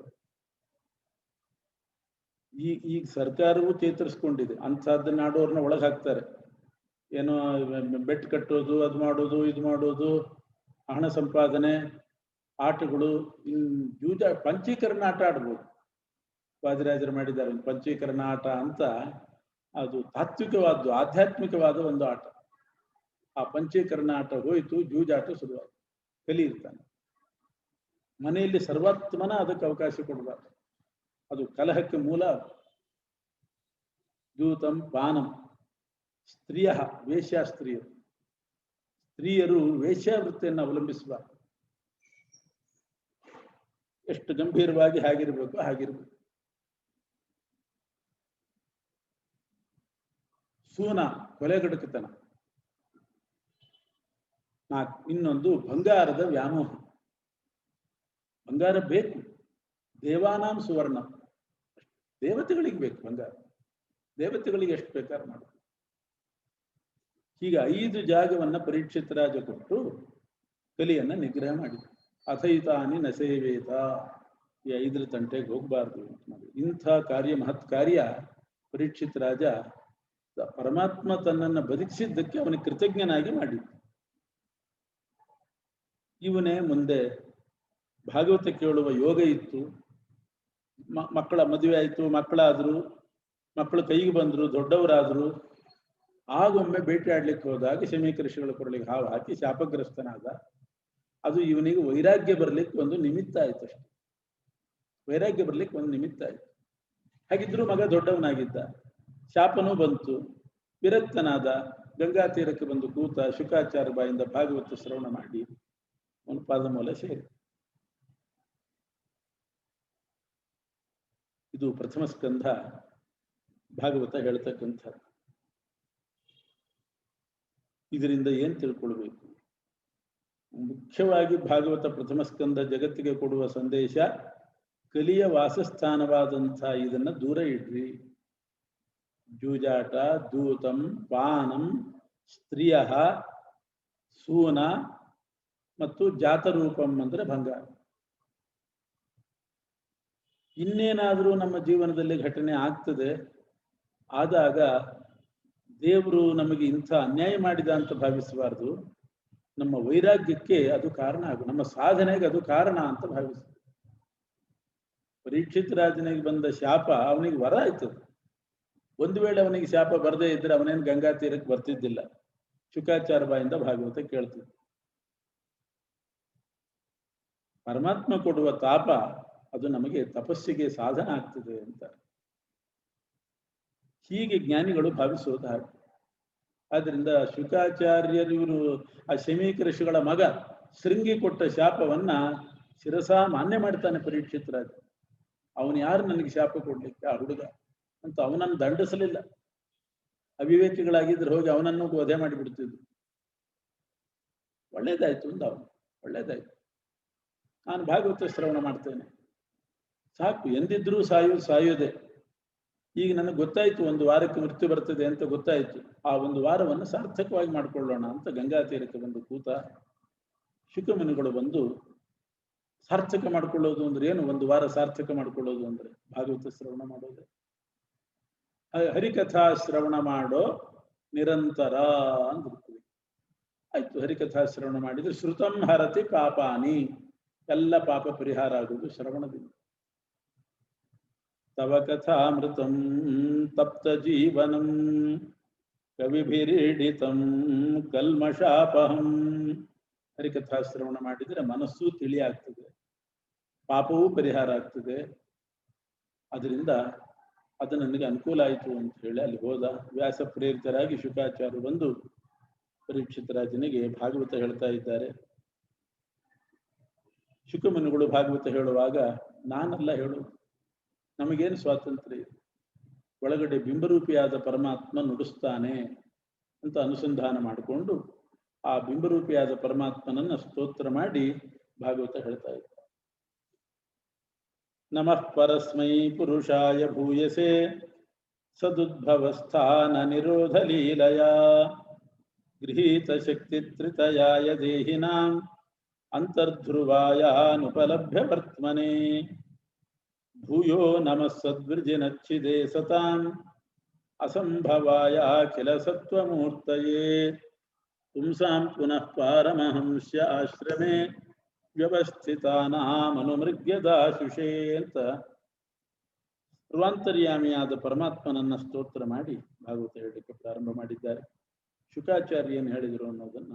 ಈಗ ಸರ್ಕಾರವೂ ಚೇತರಿಸ್ಕೊಂಡಿದೆ. ಅಂಥದ್ದನ್ನ ಆಡೋರ್ನ ಒಳಗೆ ಹಾಕ್ತಾರೆ. ಏನೋ ಬೆಟ್ ಕಟ್ಟೋದು, ಅದು ಮಾಡೋದು, ಇದು ಮಾಡೋದು, ಹಣ ಸಂಪಾದನೆ, ಆಟಗಳು. ಪಂಚೀಕರಣ ಆಟ ಆಡ್ಬೋದು. ವಾದಿರಾಜರು ಮಾಡಿದ್ದಾರೆ ಒಂದು ಪಂಚೀಕರಣ ಆಟ ಅಂತ. ಅದು ತಾತ್ವಿಕವಾದ್ದು, ಆಧ್ಯಾತ್ಮಿಕವಾದ ಒಂದು ಆಟ. ಆ ಪಂಚೀಕರಣ ಆಟ ಹೋಯ್ತು, ಜೂಜಾಟ ಶುರುವಾಯಿತು. ಕಲಿ ಇರ್ತಾನೆ ಮನೆಯಲ್ಲಿ. ಸರ್ವಾತ್ಮನ ಅದಕ್ಕೆ ಅವಕಾಶ ಕೊಡಬಾರ್ದು. ಅದು ಕಲಹಕ್ಕೆ ಮೂಲ. ಜೂತಂ, ಪಾನಂ. ಸ್ತ್ರೀಯ, ವೇಶ್ಯಾಸ್ತ್ರೀಯರು. ಸ್ತ್ರೀಯರು ವೇಶ್ಯಾವೃತ್ತಿಯನ್ನು ಅವಲಂಬಿಸಬಾರ್ದು. ಎಷ್ಟು ಗಂಭೀರವಾಗಿ ಹಾಗಿರ್ಬೇಕು ಹಾಗಿರ್ಬೇಕು. ಸೂನ, ಕೊಲೆಗಡುಕತನ. ಇನ್ನೊಂದು ಬಂಗಾರದ ವ್ಯಾಮೋಹ. ಬಂಗಾರ ಬೇಕು. ದೇವಾನಾಂ ಸುವರ್ಣ, ದೇವತೆಗಳಿಗೆ ಬೇಕು ಬಂಗಾರ. ದೇವತೆಗಳಿಗೆ ಎಷ್ಟು ಬೇಕಾದ್ರೆ ಮಾಡು. ಹೀಗೆ 5 ಜಾಗವನ್ನ ಪರೀಕ್ಷಿತ ರಾಜ ಕೊಟ್ಟು ಕಲಿಯನ್ನ ನಿಗ್ರಹ ಮಾಡಿದ. ಅಥೈತಾನಿ ನ ಸೇವೇತ, ಈ 5 ತಂಟೆಗೆ ಹೋಗಬಾರ್ದು ಅಂತ ಮಾಡಿ. ಇಂಥ ಕಾರ್ಯ, ಮಹತ್ ಕಾರ್ಯ ಪರೀಕ್ಷಿತ ರಾಜ ಪರಮಾತ್ಮ ತನ್ನನ್ನು ಬದುಕಿಸಿದ್ದಕ್ಕೆ ಅವನಿಗೆ ಕೃತಜ್ಞನಾಗಿ ಮಾಡಿದ. ಇವನೇ ಮುಂದೆ ಭಾಗವತ ಕೇಳುವ ಯೋಗ ಇತ್ತು. ಮಕ್ಕಳ ಮದುವೆ ಆಯಿತು, ಮಕ್ಕಳಾದ್ರು, ಮಕ್ಕಳು ಕೈಗೆ ಬಂದರು, ದೊಡ್ಡವರಾದರು. ಆಗೊಮ್ಮೆ ಬೇಟೆ ಆಡ್ಲಿಕ್ಕೆ ಹೋದಾಗ ಶಮೀಕರಿಷಿಗಳ ಕೊರಳಿಗೆ ಹಾವು ಹಾಕಿ ಶಾಪಗ್ರಸ್ತನಾದ. ಅದು ಇವನಿಗೆ ವೈರಾಗ್ಯ ಬರ್ಲಿಕ್ಕೆ ಒಂದು ನಿಮಿತ್ತ ಆಯ್ತು ಅಷ್ಟೆ. ವೈರಾಗ್ಯ ಬರ್ಲಿಕ್ಕೆ ಒಂದು ನಿಮಿತ್ತ ಆಯ್ತು. ಹಾಗಿದ್ರು ಮಗ ದೊಡ್ಡವನಾಗಿದ್ದ. ಶಾಪನೂ ಬಂತು, ವಿರಕ್ತನಾದ. ಗಂಗಾ ತೀರಕ್ಕೆ ಬಂದು ಕೂತ, ಶುಕಾಚಾರ್ಯ ಬಾಯಿಂದ ಭಾಗವತ ಶ್ರವಣ ಮಾಡಿ ಒಂದು ಪಾದಮೂಲ ಸೇರಿ. ಇದು ಪ್ರಥಮ ಸ್ಕಂಧ ಭಾಗವತ ಹೇಳ್ತಕ್ಕಂಥ. ಇದರಿಂದ ಏನ್ ತಿಳ್ಕೊಳ್ಬೇಕು? ಮುಖ್ಯವಾಗಿ ಭಾಗವತ ಪ್ರಥಮ ಸ್ಕಂಧ ಜಗತ್ತಿಗೆ ಕೊಡುವ ಸಂದೇಶ, ಕಲಿಯ ವಾಸಸ್ಥಾನವಾದಂಥ ಇದನ್ನ ದೂರ ಇಡ್ರಿ. ಜೂಜಾಟ, ದೂತಂ, ಪಾನಂ, ಸ್ತ್ರೀಯ, ಸೂನ ಮತ್ತು ಜಾತರೂಪಂ ಅಂದ್ರೆ ಬಂಗಾರ. ಇನ್ನೇನಾದರೂ ನಮ್ಮ ಜೀವನದಲ್ಲಿ ಘಟನೆ ಆಗ್ತದೆ, ಆದಾಗ ದೇವರು ನಮಗೆ ಇಂಥ ಅನ್ಯಾಯ ಮಾಡಿದ ಅಂತ ಭಾವಿಸಬಾರ್ದು. ನಮ್ಮ ವೈರಾಗ್ಯಕ್ಕೆ ಅದು ಕಾರಣ ನಮ್ಮ ಸಾಧನೆಗೆ ಅದು ಕಾರಣ ಅಂತ ಭಾವಿಸ. ಪರೀಕ್ಷಿತ ರಾಜನಿಗೆ ಬಂದ ಶಾಪ ಅವನಿಗೆ ವರ ಆಯ್ತು. ಒಂದು ವೇಳೆ ಅವನಿಗೆ ಶಾಪ ಬರದೇ ಇದ್ರೆ ಅವನೇನು ಗಂಗಾ ತೀರಕ್ಕೆ ಬರ್ತಿದ್ದಿಲ್ಲ. ಶುಕಾಚಾರ್ಯ ಬಾಯಿಂದ ಭಾಗವತ ಕೇಳ್ತಿದ್ದ. ಪರಮಾತ್ಮ ಕೊಡುವ ತಾಪ ಅದು ನಮಗೆ ತಪಸ್ಸಿಗೆ ಸಾಧನ ಆಗ್ತದೆ ಅಂತ ಹೀಗೆ ಜ್ಞಾನಿಗಳು ಭಾವಿಸೋದು ಹಾಗೆ. ಆದ್ರಿಂದ ಶುಕಾಚಾರ್ಯರು ಇವರು ಆ ಶಮೀಕ ಋಷಿಗಳ ಮಗ ಶೃಂಗಿ ಕೊಟ್ಟ ಶಾಪವನ್ನ ಶಿರಸ ಮಾನ್ಯ ಮಾಡ್ತಾನೆ ಪರೀಕ್ಷಿತ್ ರಾಜ. ಅವನು ಯಾರು ನನಗೆ ಶಾಪ ಕೊಡ್ಲಿಕ್ಕೆ, ಆ ಹುಡುಗ ಅಂತ ಅವನನ್ನು ದಂಡಿಸಲಿಲ್ಲ. ಅವಿವೇಕಿಗಳಾಗಿದ್ರೆ ಹೋಗಿ ಅವನನ್ನು ವಧೆ ಮಾಡಿಬಿಡ್ತಿದ್ರು. ಒಳ್ಳೇದಾಯ್ತು ಅಂದ ಅವನು, ಒಳ್ಳೇದಾಯ್ತು, ನಾನು ಭಾಗವತ ಶ್ರವಣ ಮಾಡ್ತೇನೆ, ಸಾಕು, ಎಂದಿದ್ರೂ ಸಾಯೋದೆ. ಈಗ ನನಗೆ ಗೊತ್ತಾಯ್ತು ಒಂದು ವಾರಕ್ಕೆ ಮೃತ್ಯು ಬರ್ತದೆ ಅಂತ ಗೊತ್ತಾಯ್ತು, ಆ ಒಂದು ವಾರವನ್ನು ಸಾರ್ಥಕವಾಗಿ ಮಾಡ್ಕೊಳ್ಳೋಣ ಅಂತ ಗಂಗಾ ತೀರಕ್ಕೆ ಬಂದು ಕೂತ. ಶುಕಮುನಿಗಳು ಬಂದು, ಸಾರ್ಥಕ ಮಾಡ್ಕೊಳ್ಳೋದು ಅಂದ್ರೆ ಏನು? ಒಂದು ವಾರ ಸಾರ್ಥಕ ಮಾಡ್ಕೊಳ್ಳೋದು ಅಂದ್ರೆ ಭಾಗವತ ಶ್ರವಣ ಮಾಡೋದೆ. ಹರಿಕಥಾ ಶ್ರವಣ ಮಾಡೋ ನಿರಂತರ ಅಂದಿರ್ತದೆ. ಆಯ್ತು, ಹರಿಕಥಾ ಶ್ರವಣ ಮಾಡಿದ್ರೆ ಶ್ರುತಂ ಹರತಿ ಪಾಪಾನಿ, ಎಲ್ಲ ಪಾಪ ಪರಿಹಾರ ಆಗುವುದು ಶ್ರವಣದಿಂದ. ತವ ಕಥಾಮೃತಂ ತಪ್ತ ಜೀವನಂ ಕವಿಭಿರೀಡಿತಂ ಕಲ್ಮಷಾಪಹಂ. ಹರಿಕಥಾ ಶ್ರವಣ ಮಾಡಿದರೆ ಮನಸ್ಸು ತಿಳಿಯಾಗ್ತದೆ, ಪಾಪವೂ ಪರಿಹಾರ ಆಗ್ತದೆ. ಅದರಿಂದ ಅದು ನನಗೆ ಅನುಕೂಲ ಆಯಿತು ಅಂತ ಹೇಳಿ ಅಲ್ಲಿ ಹೋದ. ವ್ಯಾಸ ಪ್ರೇರಿತರಾಗಿ ಶುಕಾಚಾರ್ಯರು ಬಂದು ಪರೀಕ್ಷಿತ ರಾಜನಿಗೆ ಭಾಗವತ ಹೇಳ್ತಾ ಇದ್ದಾರೆ. ಶುಕಮುನಿಗಳು ಭಾಗವತ ಹೇಳುವಾಗ, ನಾನೆಲ್ಲ ಹೇಳೋದು, ನಮಗೇನು ಸ್ವಾತಂತ್ರ್ಯ ಇದೆ, ಒಳಗಡೆ ಬಿಂಬರೂಪಿಯಾದ ಪರಮಾತ್ಮ ನುಡಿಸ್ತಾನೆ ಅಂತ ಅನುಸಂಧಾನ ಮಾಡಿಕೊಂಡು ಆ ಬಿಂಬರೂಪಿಯಾದ ಪರಮಾತ್ಮನನ್ನ ಸ್ತೋತ್ರ ಮಾಡಿ ಭಾಗವತ ಹೇಳ್ತಾ ಇದ್ದಾರೆ. ನಮಃ ಪರಸ್ಮೈ ಪುರುಷಾಯ ಭೂಯಸೆ ಸದುದ್ಭವಸ್ಥಾನ ನಿರೋಧ ಲೀಲಯ ಗೃಹೀತ ಶಕ್ತಿ ತ್ರಿತಯಾಯ ದೇಹಿನಾಂ ಅಂತರ್ಧ್ರುವಾಯಾನುಪಲಭ್ಯ ವರ್ತ್ಮನೆ ಭೂಯೋ ನಮಃ ಸದ್ವೃಜಿನಚ್ಛಿದೆ ಸತಾಂ ಅಸಂಭವಾಯ ಅಖಿಲ ಸತ್ವಮೂರ್ತಯೇ ಪುಂಸಾಂ ಪುನಃ ಪಾರಮಹಂಸ್ಯ ಆಶ್ರಮೇ ವ್ಯವಸ್ಥಿತಾನಾಮನುಮೃಗ್ಯದಾಶುಷೇ ಅಂತ ಸರ್ವಾಂತರ್ಯಾಮಿಯಾದ ಪರಮಾತ್ಮನನ್ನ ಸ್ತೋತ್ರ ಮಾಡಿ ಭಾಗವತ ಹೇಳಲಿಕ್ಕೆ ಪ್ರಾರಂಭ ಮಾಡಿದ್ದಾರೆ. ಶುಕಾಚಾರ್ಯ ಏನು ಹೇಳಿದರು ಅನ್ನೋದನ್ನ